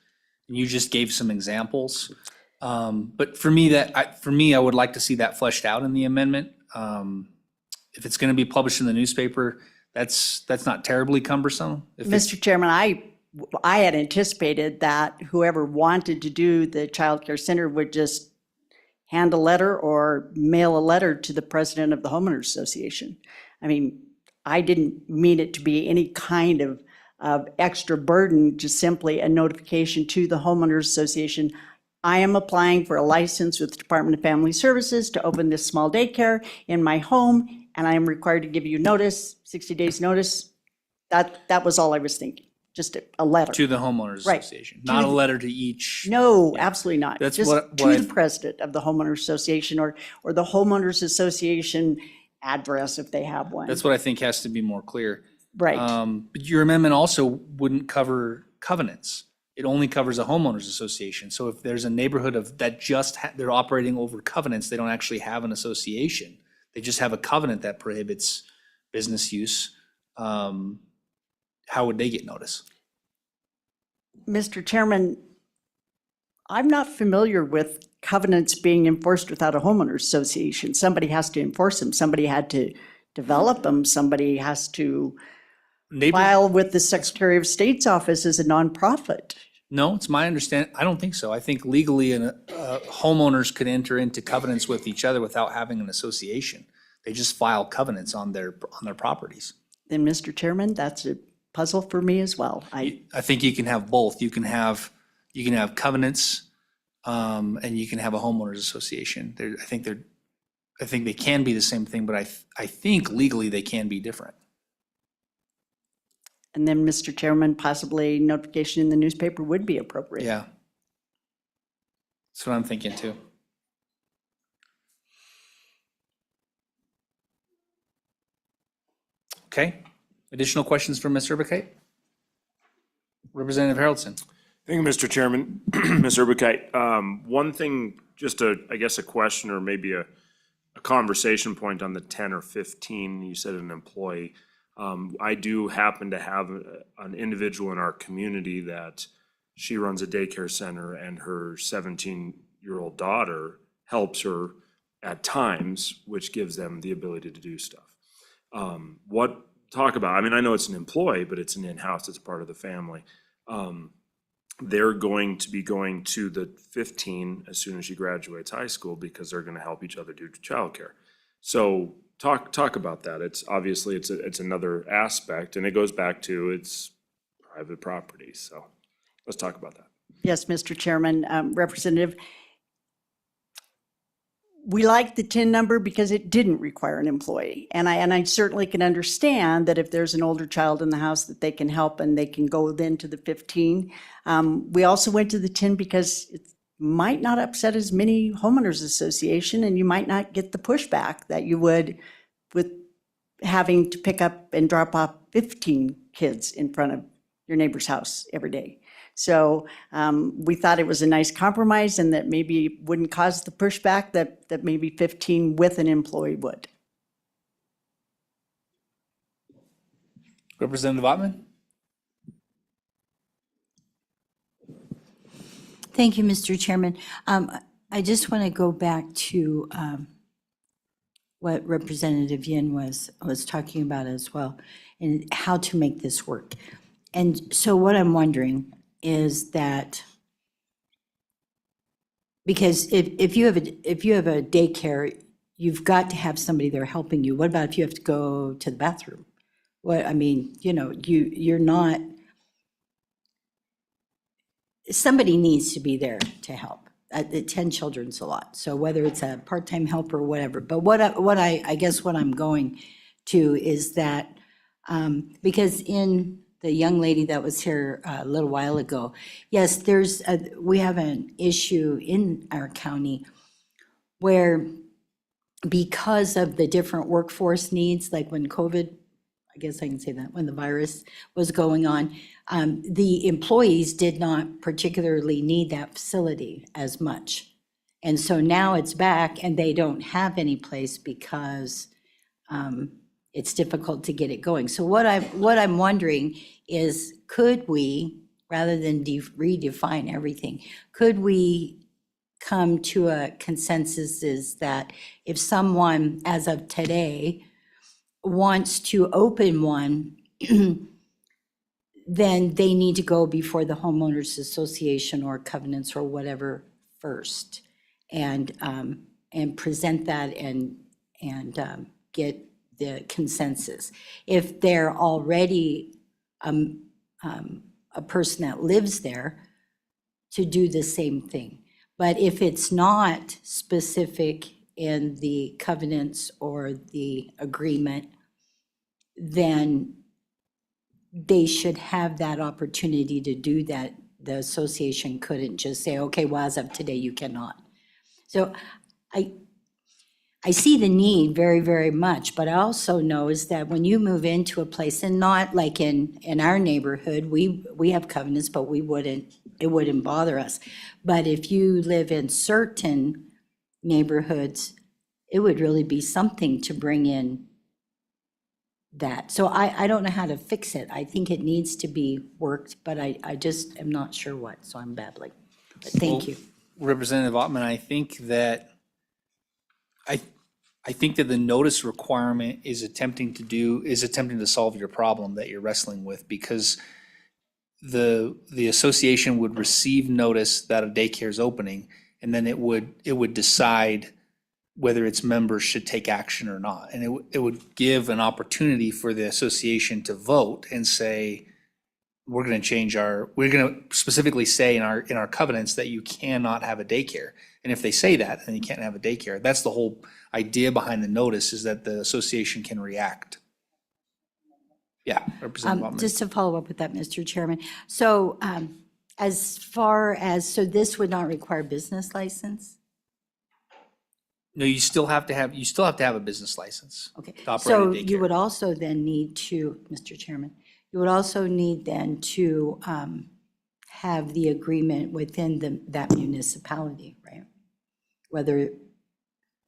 and you just gave some examples. But for me, I would like to see that fleshed out in the amendment. If it's going to be published in the newspaper, that's not terribly cumbersome. Mr. Chairman, I had anticipated that whoever wanted to do the child care center would just hand a letter or mail a letter to the president of the homeowners association. I mean, I didn't mean it to be any kind of extra burden, just simply a notification to the homeowners association. I am applying for a license with the Department of Family Services to open this small daycare in my home, and I am required to give you notice, 60 days notice. That was all I was thinking, just a letter. To the homeowners Right. association, not a letter to each. No, absolutely not. That's Just what to I- the president of the homeowners association or the homeowners association address if they have one. That's what I think has to be more clear. Right. But your amendment also wouldn't cover covenants. It only covers a homeowners association. So if there's a neighborhood that just, they're operating over covenants, they don't actually have an association. They just have a covenant that prohibits business use. How would they get notice? Mr. Chairman, I'm not familiar with covenants being enforced without a homeowners association. Somebody has to enforce them. Somebody had to develop them. Somebody has to file with the Secretary of State's office as a nonprofit. No, it's my understanding. I don't think so. I think legally homeowners could enter into covenants with each other without having an association. They just file covenants on their properties. Then, Mr. Chairman, that's a puzzle for me as well. I think you can have both. You can have covenants, and you can have a homeowners association. I think they can be the same thing, but I think legally they can be different. And then, Mr. Chairman, possibly notification in the newspaper would be appropriate. Yeah. That's what I'm thinking too. Okay. Additional questions from Ms. Urbakite? Representative Haroldson. Thank you, Mr. Chairman. Ms. Urbakite, one thing, just I guess a question or maybe a conversation point on the 10 or 15, you said an employee. I do happen to have an individual in our community that she runs a daycare center and her 17-year-old daughter helps her at times, which gives them the ability to do stuff. Talk about, I mean, I know it's an employee, but it's an in-house, it's part of the family. They're going to be going to the 15 as soon as she graduates high school because they're gonna help each other do childcare. So talk about that. It's obviously, it's another aspect, and it goes back to it's private property, so let's talk about that. Yes, Mr. Chairman, Representative. We like the 10 number because it didn't require an employee. And I certainly can understand that if there's an older child in the house that they can help and they can go then to the 15. We also went to the 10 because it might not upset as many homeowners association and you might not get the pushback that you would with having to pick up and drop off 15 kids in front of your neighbor's house every day. So we thought it was a nice compromise and that maybe it wouldn't cause the pushback that maybe 15 with an employee would. Representative Ottman? Thank you, Mr. Chairman. I just want to go back to what Representative Yin was talking about as well, and how to make this work. And so what I'm wondering is that, because if you have a daycare, you've got to have somebody there helping you. What about if you have to go to the bathroom? What, I mean, you know, you're not, somebody needs to be there to help. 10 children's a lot. So whether it's a part-time helper or whatever, but I guess what I'm going to is that, because in the young lady that was here a little while ago, yes, we have an issue in our county where, because of the different workforce needs, like when COVID, I guess I can say that, when the virus was going on, the employees did not particularly need that facility as much. And so now it's back and they don't have any place because it's difficult to get it going. So what I'm wondering is, could we, rather than redefine everything, could we come to a consensus is that if someone, as of today, wants to open one, then they need to go before the homeowners association or covenants or whatever first, and present that and get the consensus. If they're already a person that lives there, to do the same thing. But if it's not specific in the covenants or the agreement, then they should have that opportunity to do that. The association couldn't just say, okay, well, as of today, you cannot. So I see the need very, very much, but I also know is that when you move into a place, and not like in our neighborhood, we have covenants, but it wouldn't bother us. But if you live in certain neighborhoods, it would really be something to bring in that. So I don't know how to fix it. I think it needs to be worked, but I just am not sure what, so I'm babbling. But thank you. Representative Ottman, I think that the notice requirement is attempting to solve your problem that you're wrestling with, because the association would receive notice that a daycare is opening, and then it would decide whether its members should take action or not. And it would give an opportunity for the association to vote and say, we're going to specifically say in our covenants that you cannot have a daycare. And if they say that, then you can't have a daycare. That's the whole idea behind the notice, is that the association can react. Yeah, Representative Ottman. Just to follow up with that, Mr. Chairman. So as far as, so this would not require business license? No, you still have to have a business license. Okay, to operate a so you daycare. would also then need to, Mr. Chairman, you would also need then to have the agreement within that municipality, right? Whether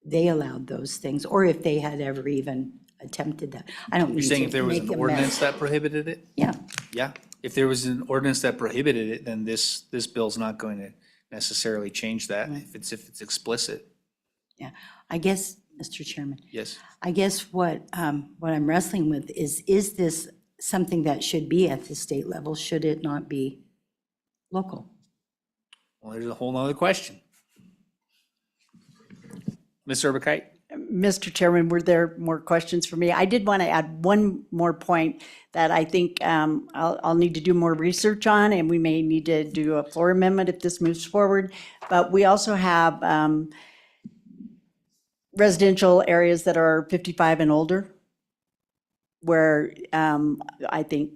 they allowed those things, or if they had ever even attempted that. I don't You're mean saying to if there was make an a ordinance mess. that prohibited it? Yeah, Yeah, if there was an ordinance that prohibited it, then this bill's not going to necessarily change that if it's explicit. yeah. I guess, Mr. Chairman, Yes. I guess what I'm wrestling with is this something that should be at the state level? Should it not be local? Well, there's a whole nother question. Ms. Urbakite? Mr. Chairman, were there more questions for me? I did want to add one more point that I think I'll need to do more research on, and we may need to do a floor amendment if this moves forward. But we also have residential areas that are 55 and older, where I think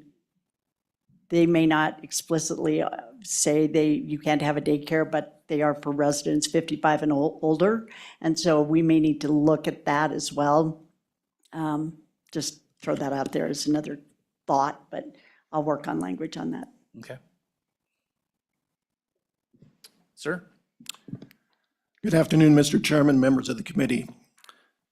they may not explicitly say you can't have a daycare, but they are for residents 55 and older. And so we may need to look at that as well. Just throw that out there as another thought, but I'll work on language on that. Okay. Sir? Good afternoon, Mr. Chairman, members of the committee.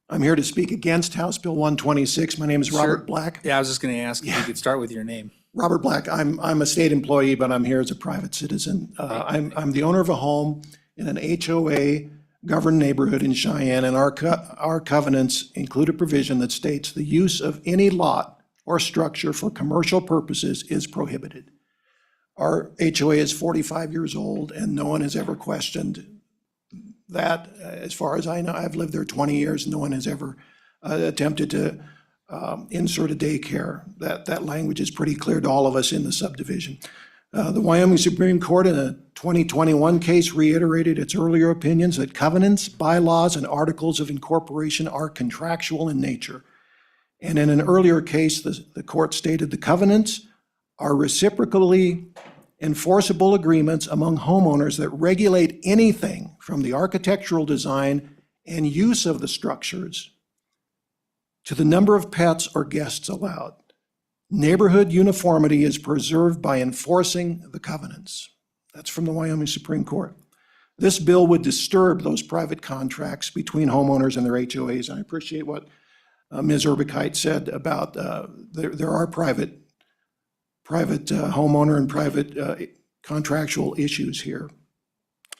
I'm here to speak against House Bill 126. My name is Robert Black. Yeah, I was just going to ask if you could start with your name. Robert Black. I'm a state employee, but I'm here as a private citizen. I'm the owner of a home in an HOA governed neighborhood in Cheyenne, and our covenants include a provision that states the use of any lot or structure for commercial purposes is prohibited. Our HOA is 45 years old, and no one has ever questioned that. As far as I know, I've lived there 20 years, no one has ever attempted to insert a daycare. That language is pretty clear to all of us in the subdivision. The Wyoming Supreme Court in a 2021 case reiterated its earlier opinions that covenants, bylaws, and articles of incorporation are contractual in nature. And in an earlier case, the court stated the covenants are reciprocally enforceable agreements among homeowners that regulate anything from the architectural design and use of the structures to the number of pets or guests allowed. Neighborhood uniformity is preserved by enforcing the covenants. That's from the Wyoming Supreme Court. This bill would disturb those private contracts between homeowners and their HOAs. And I appreciate what Ms. Urbicite said about there are private homeowner and private contractual issues here.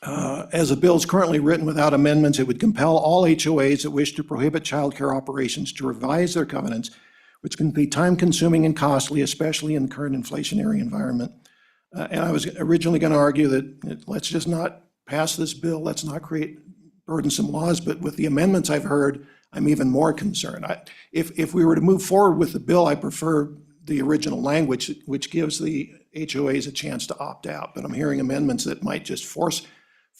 As the bill is currently written without amendments, it would compel all HOAs that wish to prohibit childcare operations to revise their covenants, which can be time-consuming and costly, especially in the current inflationary environment. And I was originally going to argue that let's just not pass this bill, let's not create burdensome laws, but with the amendments I've heard, I'm even more concerned. If we were to move forward with the bill, I prefer the original language, which gives the HOAs a chance to opt out. But I'm hearing amendments that might just force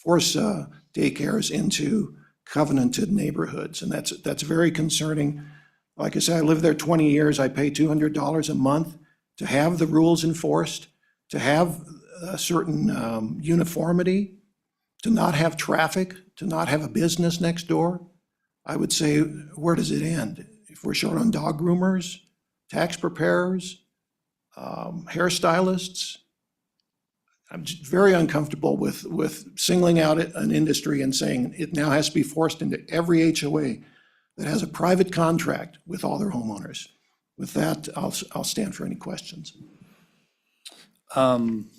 daycares into covenanted neighborhoods, and that's very concerning. Like I said, I lived there 20 years. I pay $200 a month to have the rules enforced, to have a certain uniformity, to not have traffic, to not have a business next door. I would say, where does it end? If we're short on dog groomers, tax preparers, hairstylists, I'm just very uncomfortable with singling out an industry and saying it now has to be forced into every HOA that has a private contract with all their homeowners. With that, I'll stand for any questions.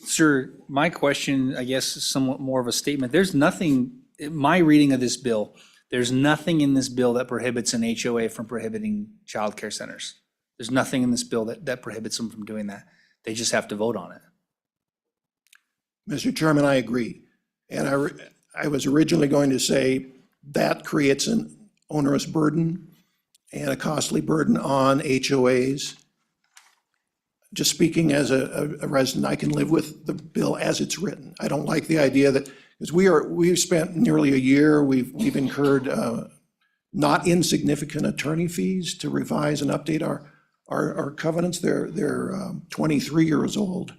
Sir, my question, I guess, is somewhat more of a statement. There's nothing, in my reading of this bill, there's nothing in this bill that prohibits an HOA from prohibiting childcare centers. There's nothing in this bill that prohibits them from doing that. They just have to vote on it. Mr. Chairman, I agree. And I was originally going to say that creates an onerous burden and a costly burden on HOAs. Just speaking as a resident, I can live with the bill as it's written. I don't like the idea that, because we've spent nearly a year, we've incurred not insignificant attorney fees to revise and update our covenants. They're 23 years old.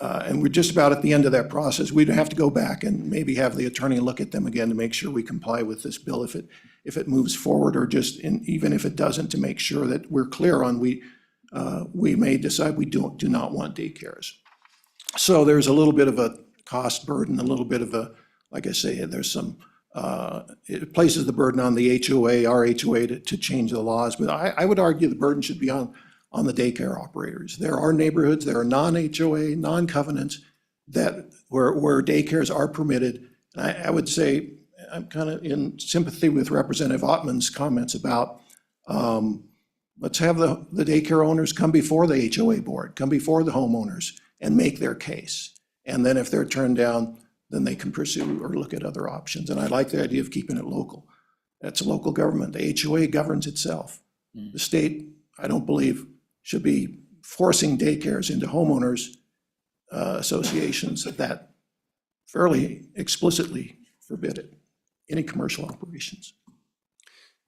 And we're just about at the end of that process. We'd have to go back and maybe have the attorney look at them again to make sure we comply with this bill if it moves forward, or just even if it doesn't, to make sure that we're clear on we may decide we do not want daycares. So there's a little bit of a cost burden, a little bit of a, like I say, there's some, it places the burden on the HOA, our HOA to change the laws. But I would argue the burden should be on the daycare operators. There are neighborhoods, there are non-HOA, non-covenants where daycares are permitted. And I would say, I'm kind of in sympathy with Representative Ottman's comments about let's have the daycare owners come before the HOA board, come before the homeowners and make their case. And then if they're turned down, then they can pursue or look at other options. And I like the idea of keeping it local. That's a local government. The HOA governs itself. The state, I don't believe, should be forcing daycares into homeowners associations that fairly explicitly forbid it, any commercial operations.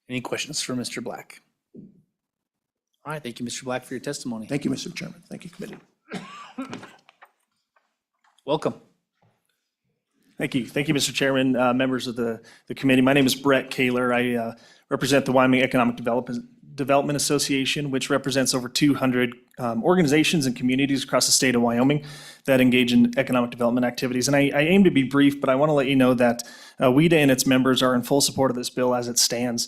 Any questions for Mr. Black? All right, thank you, Mr. Black, for your testimony. Thank you, Mr. Chairman. Thank you, committee. Welcome. Thank you. Thank you, Mr. Chairman, members of the committee. My name is Brett Kaler. I represent the Wyoming Economic Development Association, which represents over 200 organizations and communities across the state of Wyoming that engage in economic development activities. And I aim to be brief, but I want to let you know that WEDA and its members are in full support of this bill as it stands.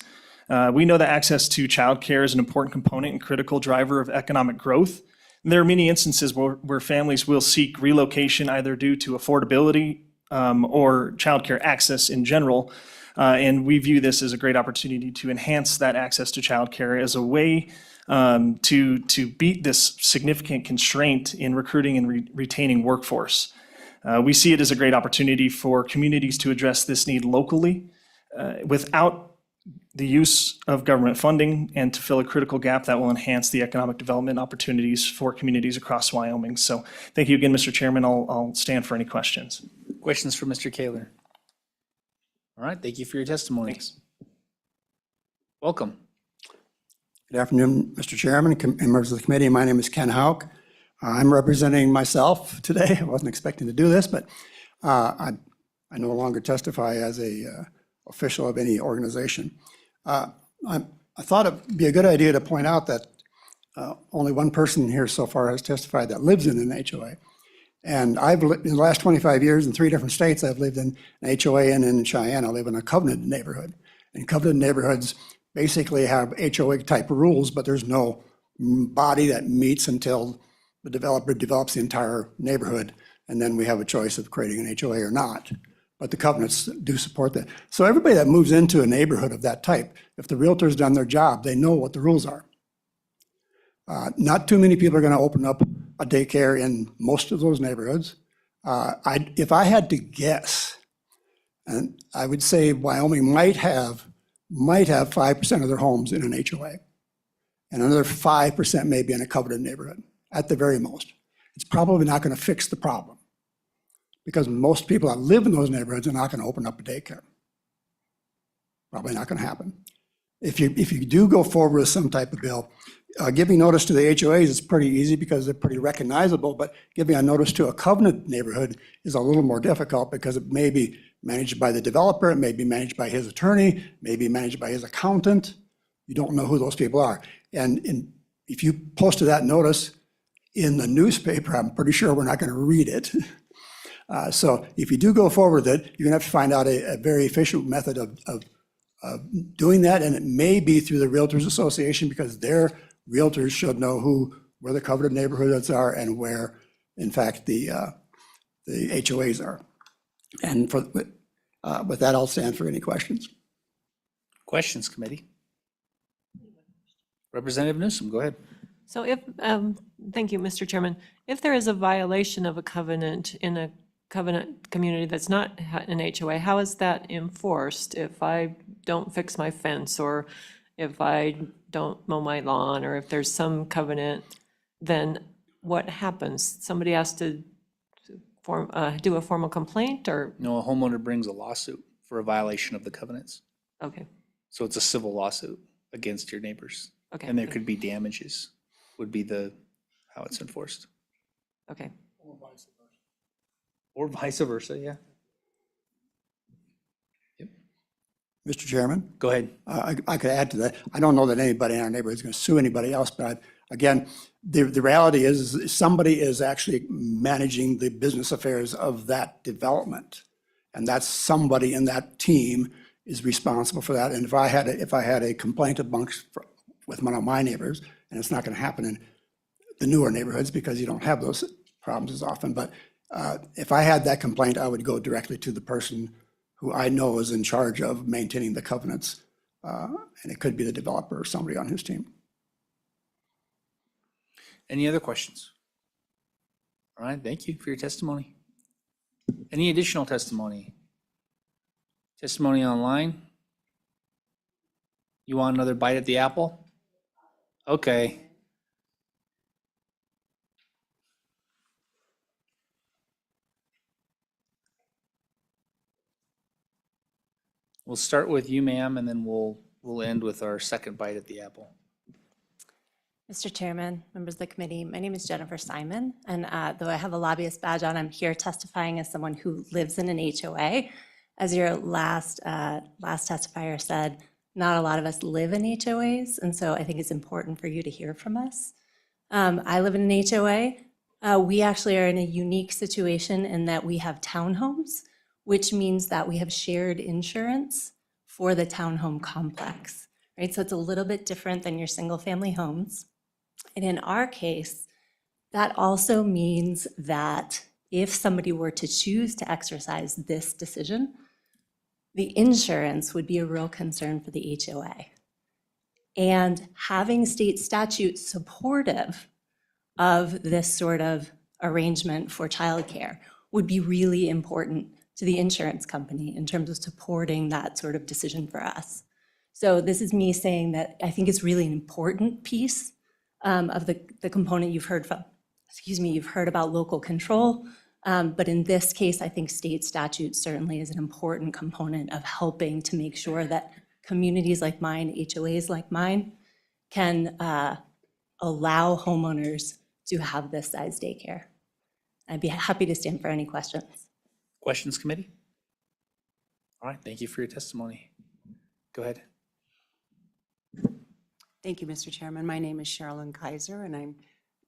We know that access to childcare is an important component and critical driver of economic growth. And there are many instances where families will seek relocation either due to affordability or childcare access in general. And we view this as a great opportunity to enhance that access to childcare as a way to beat this significant constraint in recruiting and retaining workforce. We see it as a great opportunity for communities to address this need locally without the use of government funding and to fill a critical gap that will enhance the economic development opportunities for communities across Wyoming. So thank you again, Mr. Chairman. I'll stand for any questions. Questions for Mr. Kaler? All right, thank you for your testimony. Thanks. Welcome. Good afternoon, Mr. Chairman, members of the committee. My name is Ken Hauk. I'm representing myself today. I wasn't expecting to do this, but I no longer testify as a official of any organization. I thought it'd be a good idea to point out that only one person here so far has testified that lives in an HOA. And in the last 25 years in 3 different states, I've lived in an HOA and in Cheyenne. I live in a covenant neighborhood. And covenant neighborhoods basically have HOA type rules, but there's no body that meets until the developer develops the entire neighborhood. And then we have a choice of creating an HOA or not. But the covenants do support that. So everybody that moves into a neighborhood of that type, if the realtor's done their job, they know what the rules are. Not too many people are going to open up a daycare in most of those neighborhoods. If I had to guess, and I would say Wyoming might have 5% of their homes in an HOA, and another 5% maybe in a covenant neighborhood, at the very most. It's probably not going to fix the problem, because most people that live in those neighborhoods are not going to open up a daycare. Probably not going to happen. If you do go forward with some type of bill, giving notice to the HOAs is pretty easy because they're pretty recognizable, but giving a notice to a covenant neighborhood is a little more difficult because it may be managed by the developer, it may be managed by his attorney, may be managed by his accountant. You don't know who those people are. And if you posted that notice in the newspaper, I'm pretty sure we're not going to read it. So if you do go forward with it, you're going to have to find out a very efficient method of doing that, and it may be through the Realtors Association, because their realtors should know where the coveted neighborhoods are and where, in fact, the HOAs are. And with that, I'll stand for any questions. Questions, committee? Representative Newsom, go ahead. So thank you, Mr. Chairman. If there is a violation of a covenant in a covenant community that's not an HOA, how is that enforced? If I don't fix my fence, or if I don't mow my lawn, or if there's some covenant, then what happens? Somebody has to do a formal complaint, or? No, a homeowner brings a lawsuit for a violation of the covenants. Okay, So it's a civil lawsuit against your neighbors. okay. And there could be damages, would be how it's enforced. Okay. Or vice versa, yeah. Mr. Chairman? Go ahead. I could add to that. I don't know that anybody in our neighborhood is going to sue anybody else, but again, the reality is somebody is actually managing the business affairs of that development. And that's somebody in that team is responsible for that. And if I had a complaint with one of my neighbors, and it's not going to happen in the newer neighborhoods because you don't have those problems as often, but if I had that complaint, I would go directly to the person who I know is in charge of maintaining the covenants. And it could be the developer or somebody on his team. Any other questions? All right, thank you for your testimony. Any additional testimony? Testimony online? You want another bite at the apple? Okay. We'll start with you, ma'am, and then we'll end with our second bite at the apple. Mr. Chairman, members of the committee, my name is Jennifer Simon, and though I have a lobbyist badge on, I'm here testifying as someone who lives in an HOA. As your last testifier said, not a lot of us live in HOAs, and so I think it's important for you to hear from us. I live in an HOA. We actually are in a unique situation in that we have townhomes, which means that we have shared insurance for the townhome complex, right? So it's a little bit different than your single-family homes. And in our case, that also means that if somebody were to choose to exercise this decision, the insurance would be a real concern for the HOA. And having state statute supportive of this sort of arrangement for childcare would be really important to the insurance company in terms of supporting that sort of decision for us. So this is me saying that I think it's really an important piece of the component you've heard from. You've heard about local control, but in this case, I think state statute certainly is an important component of helping to make sure that communities like mine, HOAs like mine, can allow homeowners to have this size daycare. I'd be happy to stand for any questions. Questions, committee? All right, thank you for your testimony. Go ahead. Thank you, Mr. Chairman. My name is Sherilyn Kaiser, and I'm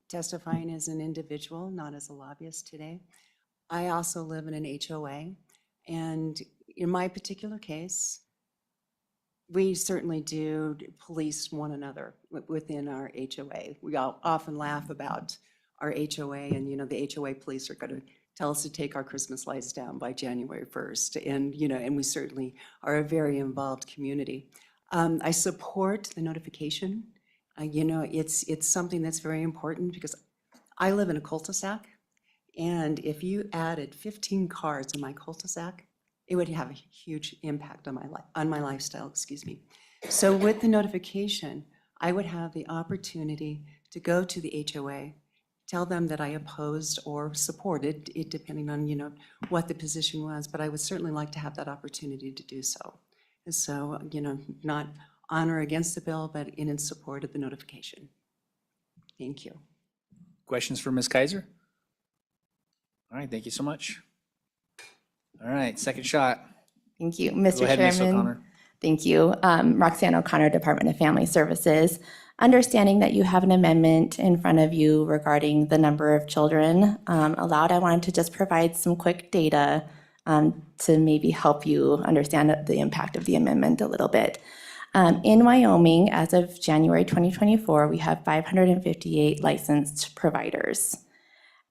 testifying as an individual, not as a lobbyist today. I also live in an HOA, and in my particular case, we certainly do police one another within our HOA. We all often laugh about our HOA, and the HOA police are going to tell us to take our Christmas lights down by January 1st, and we certainly are a very involved community. I support the notification. It's something that's very important because I live in a cul-de-sac, and if you added 15 cars in my cul-de-sac, it would have a huge impact on my lifestyle, excuse me. So with the notification, I would have the opportunity to go to the HOA, tell them that I opposed or supported it, depending on, what the position was, but I would certainly like to have that opportunity to do so. And so, not on or against the bill, but in support of the notification. Thank you. Questions for Ms. Kaiser? All right, thank you so much. All right, second shot. Thank you, Go Mr. ahead, Ms. Chairman. O'Connor. Thank you. Roxanne O'Connor, Department of Family Services. Understanding that you have an amendment in front of you regarding the number of children allowed, I wanted to just provide some quick data to maybe help you understand the impact of the amendment a little bit. In Wyoming, as of January 2024, we have 558 licensed providers.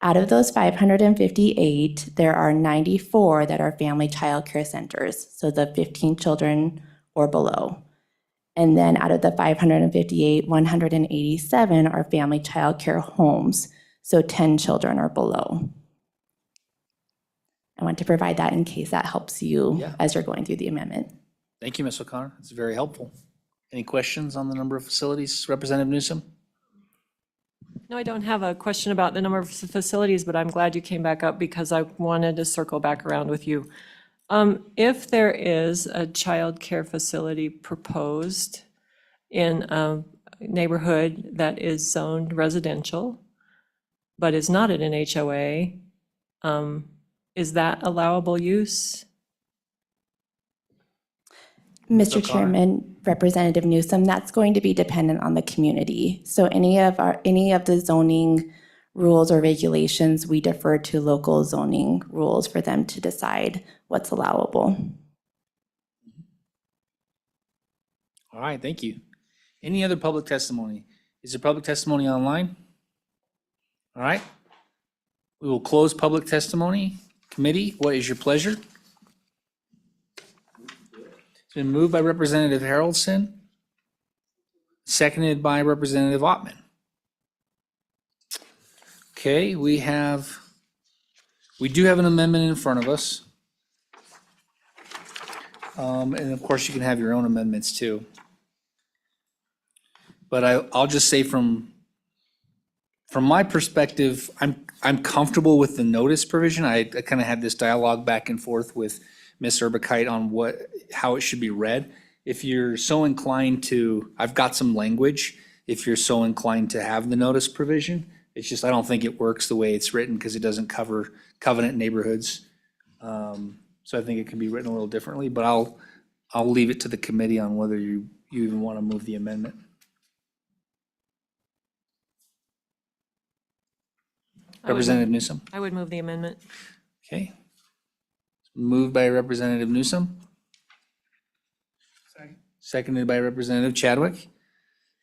Out of those 558, there are 94 that are family child care centers, so the 15 children or below. And then out of the 558, 187 are family child care homes, so 10 children or below. I want to provide that in case that helps you as you're going through the amendment. Thank you, Ms. O'Connor. It's very helpful. Any questions on the number of facilities? Representative Newsom? No, I don't have a question about the number of facilities, but I'm glad you came back up because I wanted to circle back around with you. If there is a child care facility proposed in a neighborhood that is zoned residential, but is not in an HOA, is that allowable use? Mr. Chairman, Representative Newsom, that's going to be dependent on the community. So any of the zoning rules or regulations, we defer to local zoning rules for them to decide what's allowable. All right, thank you. Any other public testimony? Is there public testimony online? All right. We will close public testimony. Committee, what is your pleasure? It's been moved by Representative Harrelson, seconded by Representative Ottman. Okay, we do have an amendment in front of us. And of course, you can have your own amendments too. But I'll just say from my perspective, I'm comfortable with the notice provision. I kind of had this dialogue back and forth with Ms. Urbakite on how it should be read. If you're so inclined to, I've got some language, if you're so inclined to have the notice provision, it's just, I don't think it works the way it's written because it doesn't cover covenant neighborhoods. So I think it can be written a little differently, but I'll leave it to the committee on whether you even want to move the amendment. Representative Newsom? I would move the amendment. Okay. Moved by Representative Newsom. Seconded by Representative Chadwick.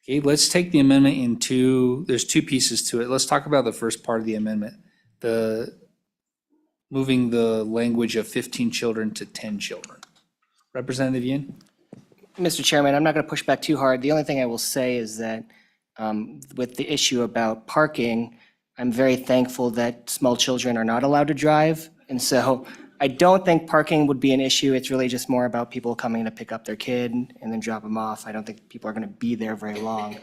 Okay, let's take the amendment in there's two pieces to it. Let's talk about the first part of the amendment. The moving the language of 15 children to 10 children. Representative Yin? Mr. Chairman, I'm not going to push back too hard. The only thing I will say is that with the issue about parking, I'm very thankful that small children are not allowed to drive. And so I don't think parking would be an issue. It's really just more about people coming to pick up their kid and then drop them off. I don't think people are going to be there very long.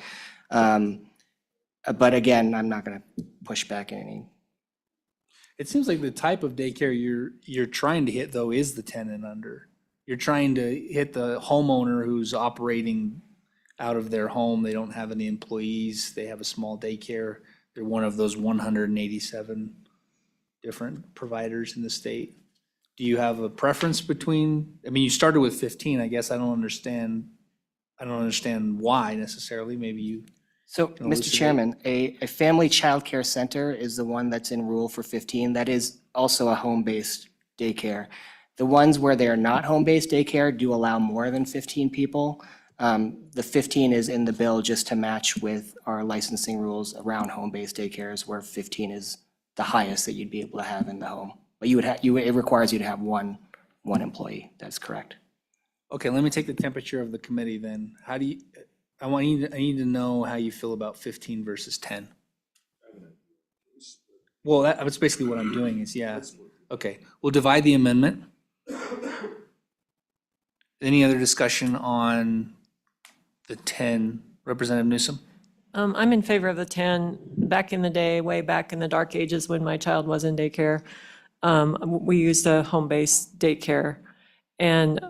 But again, I'm not going to push back in any. It seems like the type of daycare you're trying to hit, though, is the 10 and under. You're trying to hit the homeowner who's operating out of their home. They don't have any employees. They have a small daycare. They're one of those 187 different providers in the state. Do you have a preference between, I mean, you started with 15, I guess. I don't understand why necessarily. Maybe you. So, can Mr. elucidate. Chairman, a family child care center is the one that's in rule for 15. That is also a home-based daycare. The ones where they are not home-based daycare do allow more than 15 people. The 15 is in the bill just to match with our licensing rules around home-based daycares, where 15 is the highest that you'd be able to have in the home. But it requires you to have one employee. That's correct. Okay, let me take the temperature of the committee then. I need to know how you feel about 15 versus 10. Well, that's basically what I'm doing is, yeah. Okay, we'll divide the amendment. Any other discussion on the 10? Representative Newsom? I'm in favor of the 10. Back in the day, way back in the dark ages when my child was in daycare, we used a home-based daycare. And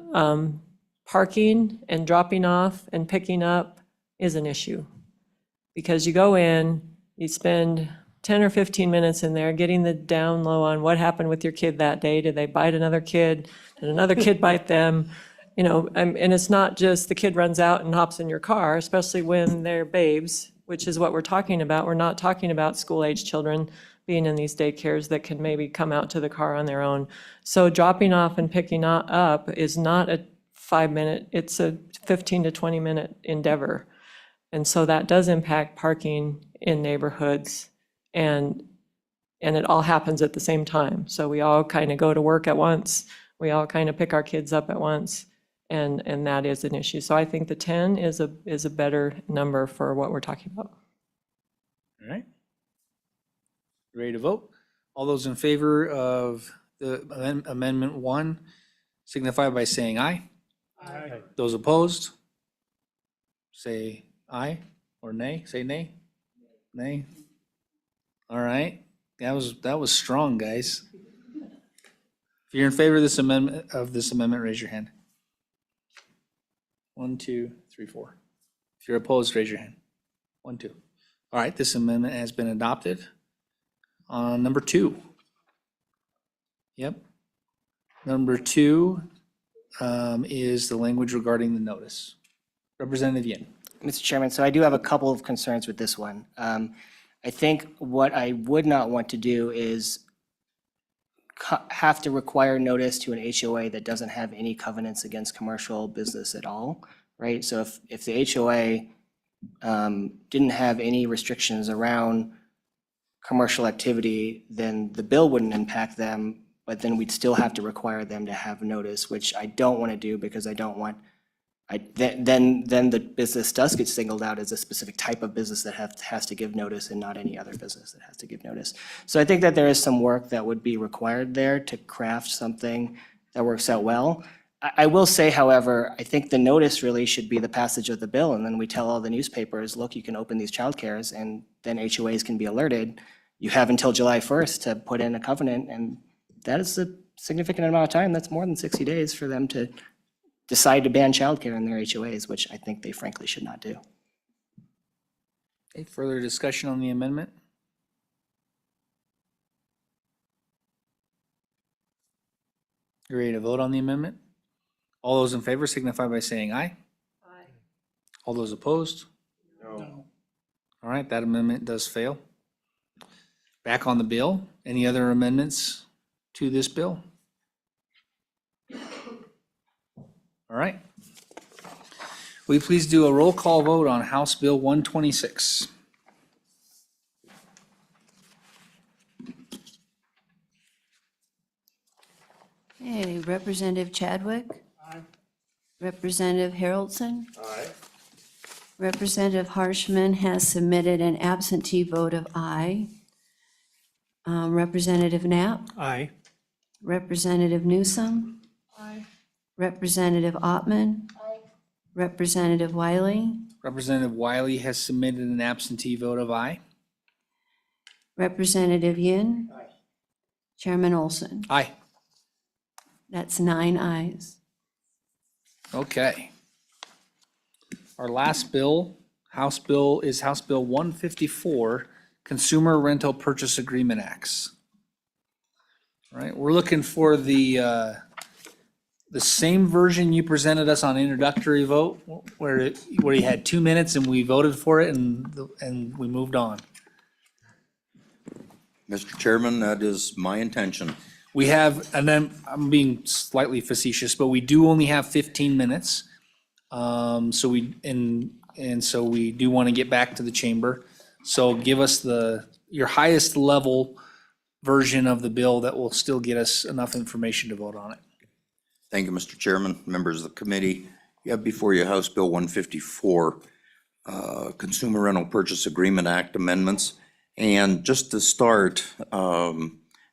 parking and dropping off and picking up is an issue. Because you go in, you spend 10 or 15 minutes in there getting the down low on what happened with your kid that day. Did they bite another kid? Did another kid bite them? You know, and it's not just the kid runs out and hops in your car, especially when they're babes, which is what we're talking about. We're not talking about school-age children being in these daycares that can maybe come out to the car on their own. So dropping off and picking up is not a 5-minute, it's a 15 to 20-minute endeavor. And so that does impact parking in neighborhoods. And it all happens at the same time. So we all kind of go to work at once. We all kind of pick our kids up at once. And that is an issue. So I think the 10 is a better number for what we're talking about. All right. Ready to vote? All those in favor of the Amendment 1 signify by saying aye. Aye. Those opposed? Say aye or nay. Say nay. Nay. All right. That was strong, guys. If you're in favor of this amendment, raise your hand. 1, 2, 3, 4. If you're opposed, raise your hand. 1, 2. All right, this amendment has been adopted. Number 2. Yep. Number 2 is the language regarding the notice. Representative Yin. Mr. Chairman, so I do have a couple of concerns with this one. I think what I would not want to do is have to require notice to an HOA that doesn't have any covenants against commercial business at all, right? So if the HOA didn't have any restrictions around commercial activity, then the bill wouldn't impact them, but then we'd still have to require them to have notice, which I don't want to do because I don't want, then the business does get singled out as a specific type of business that has to give notice and not any other business that has to give notice. So I think that there is some work that would be required there to craft something that works out well. I will say, however, I think the notice really should be the passage of the bill, and then we tell all the newspapers, look, you can open these childcares, and then HOAs can be alerted. You have until July 1st to put in a covenant, and that is a significant amount of time. That's more than 60 days for them to decide to ban childcare in their HOAs, which I think they frankly should not do. Okay, further discussion on the amendment? You ready to vote on the amendment? All those in favor signify by saying aye. Aye. All those opposed? No. All right, that amendment does fail. Back on the bill, any other amendments to this bill? All right. Will you please do a roll call vote on House Bill 126? Okay, Representative Chadwick? Aye. Representative Haroldson? Aye. Representative Harshman has submitted an absentee vote of aye. Representative Knapp? Aye. Representative Newsom? Aye. Representative Ottman? Aye. Representative Wiley? Representative Wiley has submitted an absentee vote of aye. Representative Yin? Aye. Chairman Olson? Aye. That's 9 ayes. Okay. Our last bill, House Bill 154, Consumer Rental Purchase Agreement Acts. All right, we're looking for the same version you presented us on introductory vote, where you had 2 minutes and we voted for it and we moved on. Mr. Chairman, that is my intention. We have, and then I'm being slightly facetious, but we do only have 15 minutes. So we do want to get back to the chamber. So give us your highest level version of the bill that will still get us enough information to vote on it. Thank you, Mr. Chairman, members of the committee. You have before you House Bill 154, Consumer Rental Purchase Agreement Act amendments. And just to start,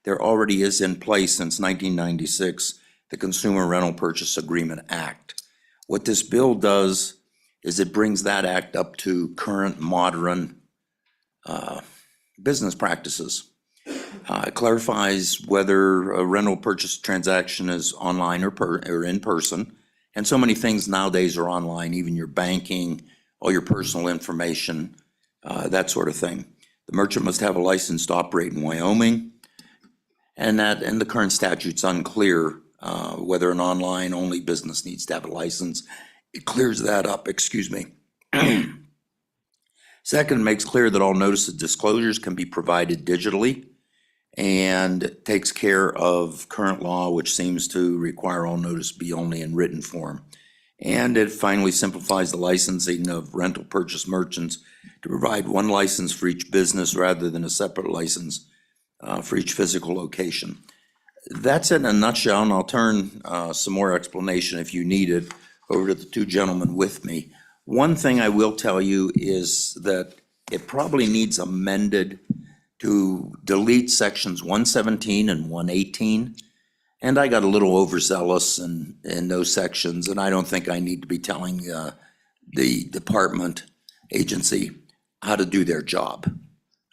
there already is in place since 1996, the Consumer Rental Purchase Agreement Act. What this bill does is it brings that act up to current modern business practices. It clarifies whether a rental purchase transaction is online or in person. And so many things nowadays are online, even your banking, all your personal information, that sort of thing. The merchant must have a license to operate in Wyoming. And the current statute's unclear whether an online-only business needs to have a license. It clears that up, excuse me. Second, it makes clear that all notice of disclosures can be provided digitally and takes care of current law, which seems to require all notice be only in written form. And it finally simplifies the licensing of rental purchase merchants to provide one license for each business rather than a separate license for each physical location. That's it in a nutshell, and I'll turn some more explanation if you need it over to the two gentlemen with me. One thing I will tell you is that it probably needs amended to delete sections 117 and 118. And I got a little overzealous in those sections, and I don't think I need to be telling the department, agency, how to do their job.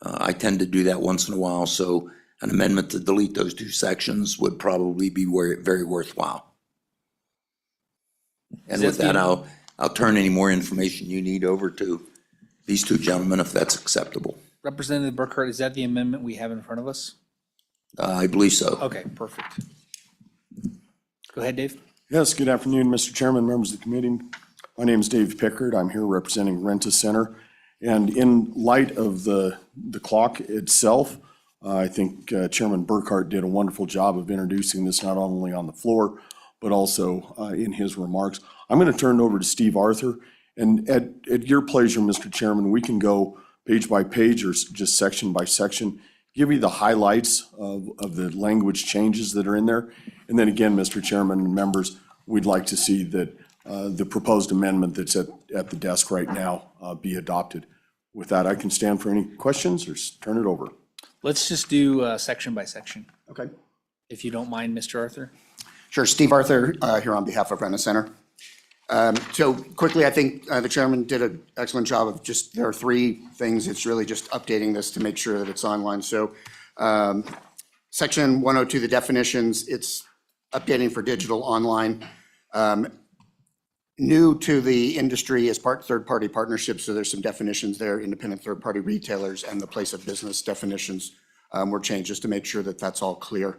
I tend to do that once in a while, so an amendment to delete those two sections would probably be very worthwhile. And with that, I'll turn any more information you need over to these two gentlemen, if that's acceptable. Representative Burkhart, is that the amendment we have in front of us? I believe so. Okay, perfect. Go ahead, Dave. Yes, good afternoon, Mr. Chairman, members of the committee. My name is Dave Pickard. I'm here representing Rent-A-Center. And in light of the clock itself, I think Chairman Burkhart did a wonderful job of introducing this not only on the floor, but also in his remarks. I'm going to turn it over to Steve Arthur. And at your pleasure, Mr. Chairman, we can go page by page or just section by section, give you the highlights of the language changes that are in there. And then again, Mr. Chairman and members, we'd like to see that the proposed amendment that's at the desk right now be adopted. With that, I can stand for any questions or turn it over. Let's just do section by section, Okay. if you don't mind, Mr. Arthur. Sure. Steve Arthur here on behalf of Rent-A-Center. So quickly, I think the chairman did an excellent job of there are three things. It's really just updating this to make sure that it's online. So section 102, the definitions, it's updating for digital online. New to the industry is third-party partnerships. So there's some definitions there, independent third-party retailers and the place of business definitions were changed just to make sure that that's all clear.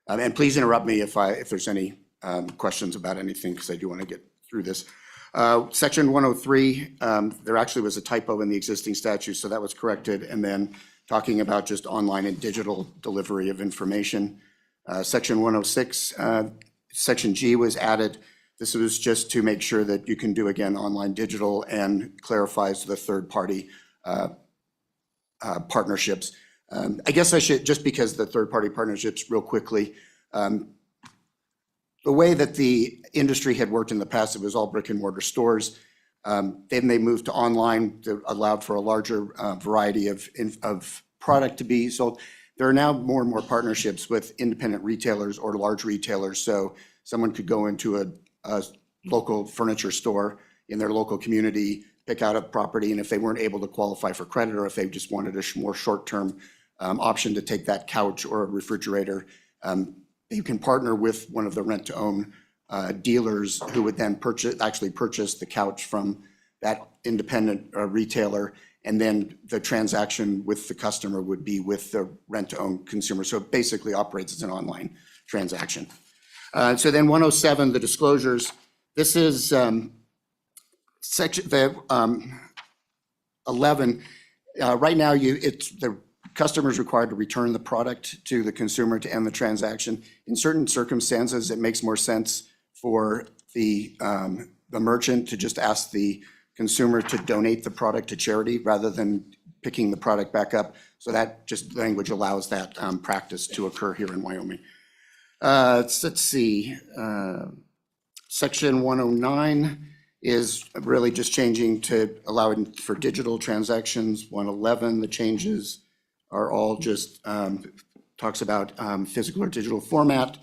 And please interrupt me if there's any questions about anything, because I do want to get through this. Section 103, there actually was a typo in the existing statute, so that was corrected. And then talking about just online and digital delivery of information. Section 106, Section G was added. This was just to make sure that you can do, again, online digital and clarifies the third-party partnerships. I guess I should, just because the third-party partnerships, real quickly, the way that the industry had worked in the past, it was all brick and mortar stores. Then they moved to online that allowed for a larger variety of product to be sold. There are now more and more partnerships with independent retailers or large retailers. So someone could go into a local furniture store in their local community, pick out a property, and if they weren't able to qualify for credit, or if they just wanted a more short-term option to take that couch or a refrigerator, you can partner with one of the rent-to-own dealers who would then actually purchase the couch from that independent retailer, and then the transaction with the customer would be with the rent-to-own consumer. So it basically operates as an online transaction. So then 107, the disclosures. This is section 11. Right now, the customer is required to return the product to the consumer to end the transaction. In certain circumstances, it makes more sense for the merchant to just ask the consumer to donate the product to charity rather than picking the product back up. So that just language allows that practice to occur here in Wyoming. Let's see. Section 109 is really just changing to allow it for digital transactions. 111, the changes are all just talks about physical or digital format.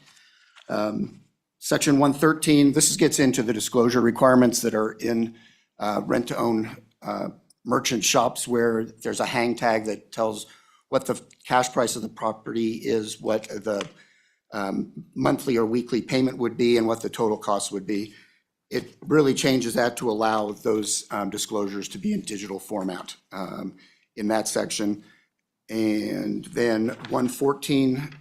Section 113, this gets into the disclosure requirements that are in rent-to-own merchant shops where there's a hang tag that tells what the cash price of the property is, what the monthly or weekly payment would be, and what the total cost would be. It really changes that to allow those disclosures to be in digital format in that section. And then 114,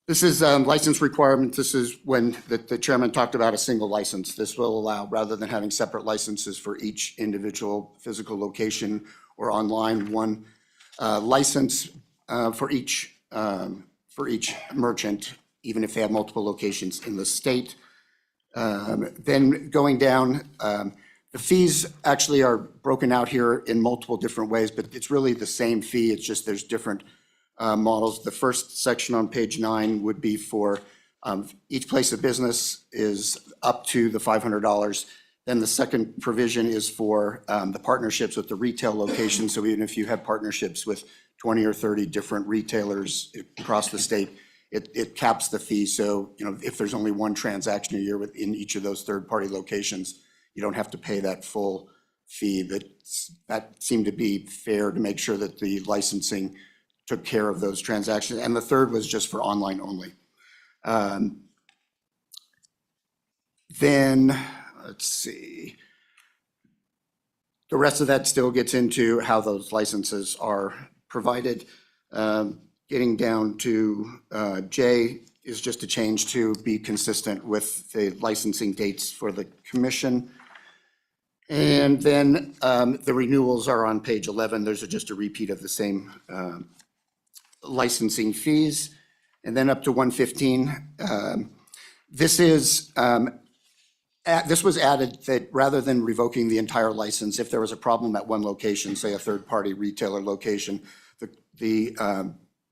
this is license requirement. This is when the chairman talked about a single license. This will allow, rather than having separate licenses for each individual physical location or online, one license for each merchant, even if they have multiple locations in the state. Then going down, the fees actually are broken out here in multiple different ways, but it's really the same fee. It's just there's different models. The first section on page 9 would be for each place of business is up to the $500. Then the second provision is for the partnerships with the retail locations. So even if you have partnerships with 20 or 30 different retailers across the state, it caps the fee. So, if there's only one transaction a year within each of those third-party locations, you don't have to pay that full fee. That seemed to be fair to make sure that the licensing took care of those transactions. And the third was just for online only. Then, let's see. The rest of that still gets into how those licenses are provided. Getting down to J is just a change to be consistent with the licensing dates for the commission. And then the renewals are on page 11. There's just a repeat of the same licensing fees. And then up to 115. This was added that rather than revoking the entire license, if there was a problem at one location, say a third-party retailer location, the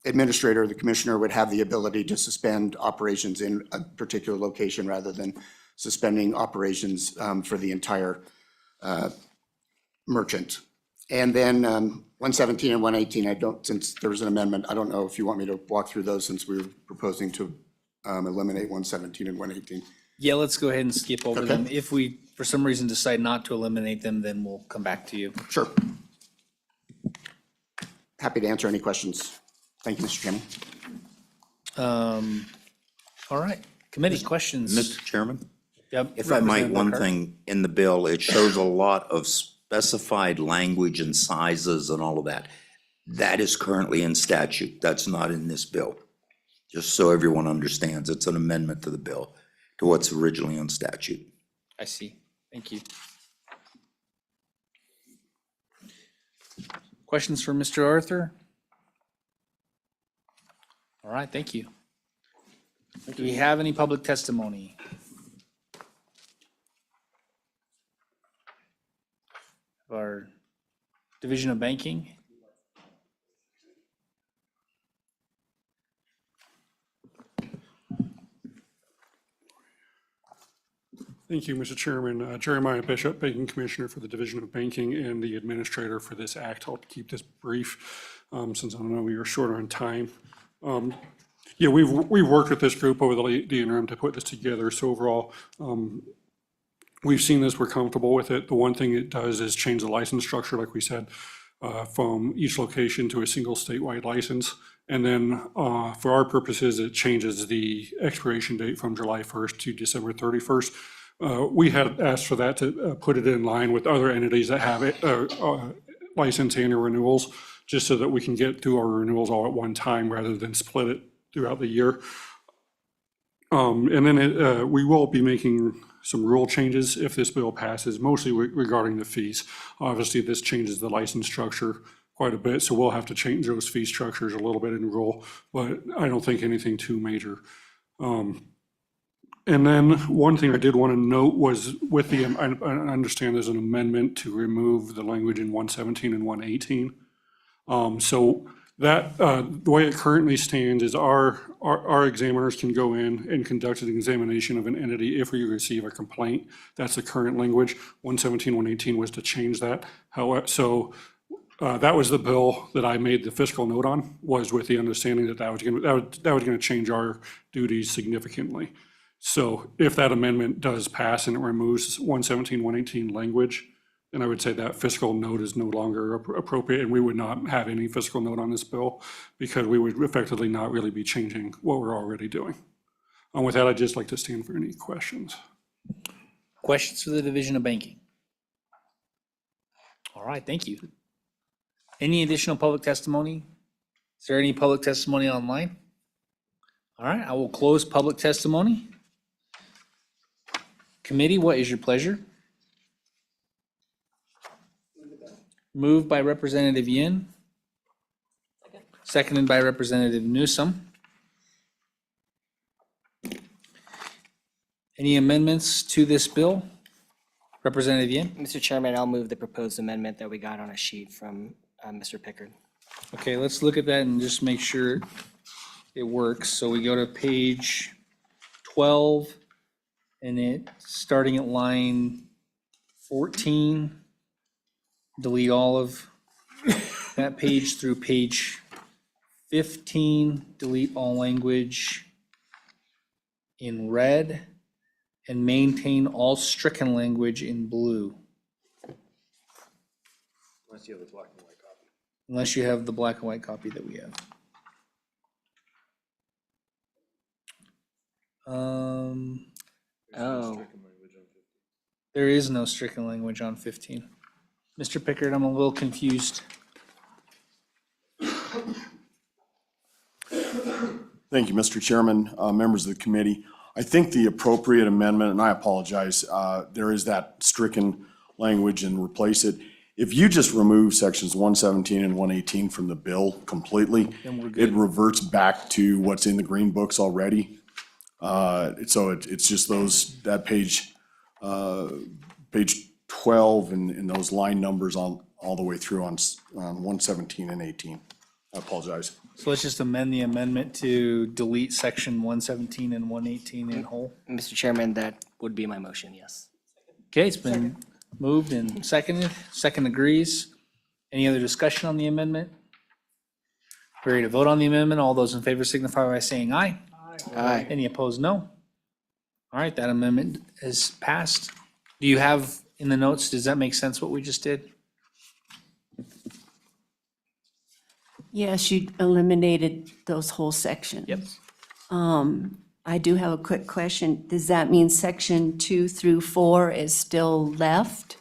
administrator, the commissioner would have the ability to suspend operations in a particular location rather than suspending operations for the entire merchant. And then 117 and 118, since there was an amendment, I don't know if you want me to walk through those since we were proposing to eliminate 117 and 118. Yeah, let's go ahead and skip over Okay. them. If we, for some reason, decide not to eliminate them, then we'll come back to you. Sure. Happy to answer any questions. Thank you, Mr. Chairman. All right, committee questions? Mr. Chairman? Yep. If I might, Representative one Burkhart. thing in the bill, it shows a lot of specified language and sizes and all of that. That is currently in statute. That's not in this bill. Just so everyone understands, it's an amendment to the bill, to what's originally on statute. I see. Thank you. Questions for Mr. Arthur? All right, thank you. Do we have any public testimony? Our Division of Banking? Thank you, Mr. Chairman. Jeremiah Bishop, Banking Commissioner for the Division of Banking and the Administrator for this act. I'll keep this brief since I know we are short on time. Yeah, we've worked with this group over the interim to put this together. So overall, we've seen this, we're comfortable with it. The one thing it does is change the license structure, like we said, from each location to a single statewide license. And then for our purposes, it changes the expiration date from July 1st to December 31st. We had asked for that to put it in line with other entities that have it, license annual renewals, just so that we can get through our renewals all at one time rather than split it throughout the year. And then we will be making some rule changes if this bill passes, mostly regarding the fees. Obviously, this changes the license structure quite a bit, so we'll have to change those fee structures a little bit in rule, but I don't think anything too major. And then one thing I did want to note was with the, I understand there's an amendment to remove the language in 117 and 118. So that, the way it currently stands is our examiners can go in and conduct an examination of an entity if we receive a complaint. That's the current language. 117, 118 was to change that. However, so that was the bill that I made the fiscal note on, was with the understanding that that was going to change our duties significantly. So if that amendment does pass and it removes 117, 118 language, then I would say that fiscal note is no longer appropriate, and we would not have any fiscal note on this bill because we would effectively not really be changing what we're already doing. And with that, I'd just like to stand for any questions. Questions for the Division of Banking? All right, thank you. Any additional public testimony? Is there any public testimony online? All right, I will close public testimony. Committee, what is your pleasure? Moved by Representative Yin. Seconded by Representative Newsom. Any amendments to this bill? Representative Yin? Mr. Chairman, I'll move the proposed amendment that we got on a sheet from Mr. Pickard. Okay, let's look at that and just make sure it works. So we go to page 12, and it, starting at line 14, delete all of that page through page 15, delete all language in red, and maintain all stricken language in blue. Unless you have the black and white copy. Unless you have the black and white copy that we have. Oh, There is no stricken language on 15. Mr. Pickard, I'm a little confused. Thank you, Mr. Chairman, members of the committee. I think the appropriate amendment, and I apologize, there is that stricken language and replace it. If you just remove sections 117 and 118 from the bill completely, Then we're it good. reverts back to what's in the green books already. So it's just those, that page 12 and those line numbers all the way through on 117 and 18. I apologize. So let's just amend the amendment to delete section 117 and 118 in whole. Mr. Chairman, that would be my motion, yes. Okay, it's been moved and seconded. Second agrees. Any other discussion on the amendment? Ready to vote on the amendment? All those in favor signify by saying aye. Aye. Any opposed, no. All right, that amendment is passed. Do you have in the notes, does that make sense what we just did? Yes, you eliminated those whole sections. Yep. I do have a quick question. Does that mean section 2 through 4 is still left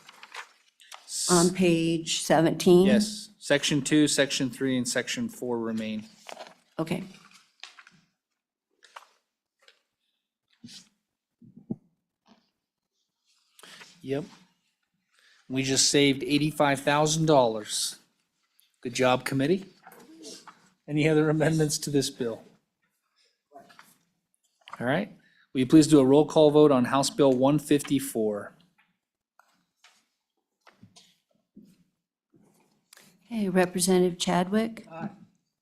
on page 17? Yes, section 2, section 3, and section 4 remain. Okay. Yep. We just saved $85,000. Good job, committee. Any other amendments to this bill? All right. Will you please do a roll call vote on House Bill 154? Okay, Representative Chadwick?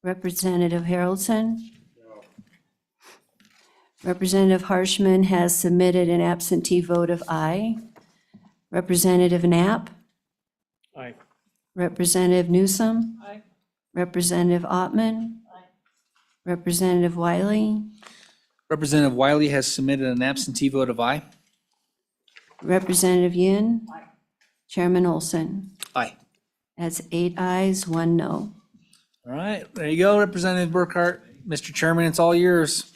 Representative Haroldson? Representative Harshman has submitted an absentee vote of aye. Representative Knapp? Aye. Representative Newsom? Aye. Representative Ottman? Representative Wiley? Representative Wiley has submitted an absentee vote of aye. Representative Yin? Chairman Olson? Aye. That's 8 ayes, 1 no. All right, there you go, Representative Burkhart. Mr. Chairman, it's all yours.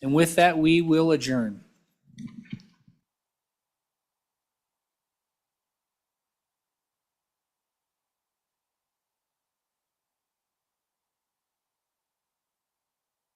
And with that, we will adjourn.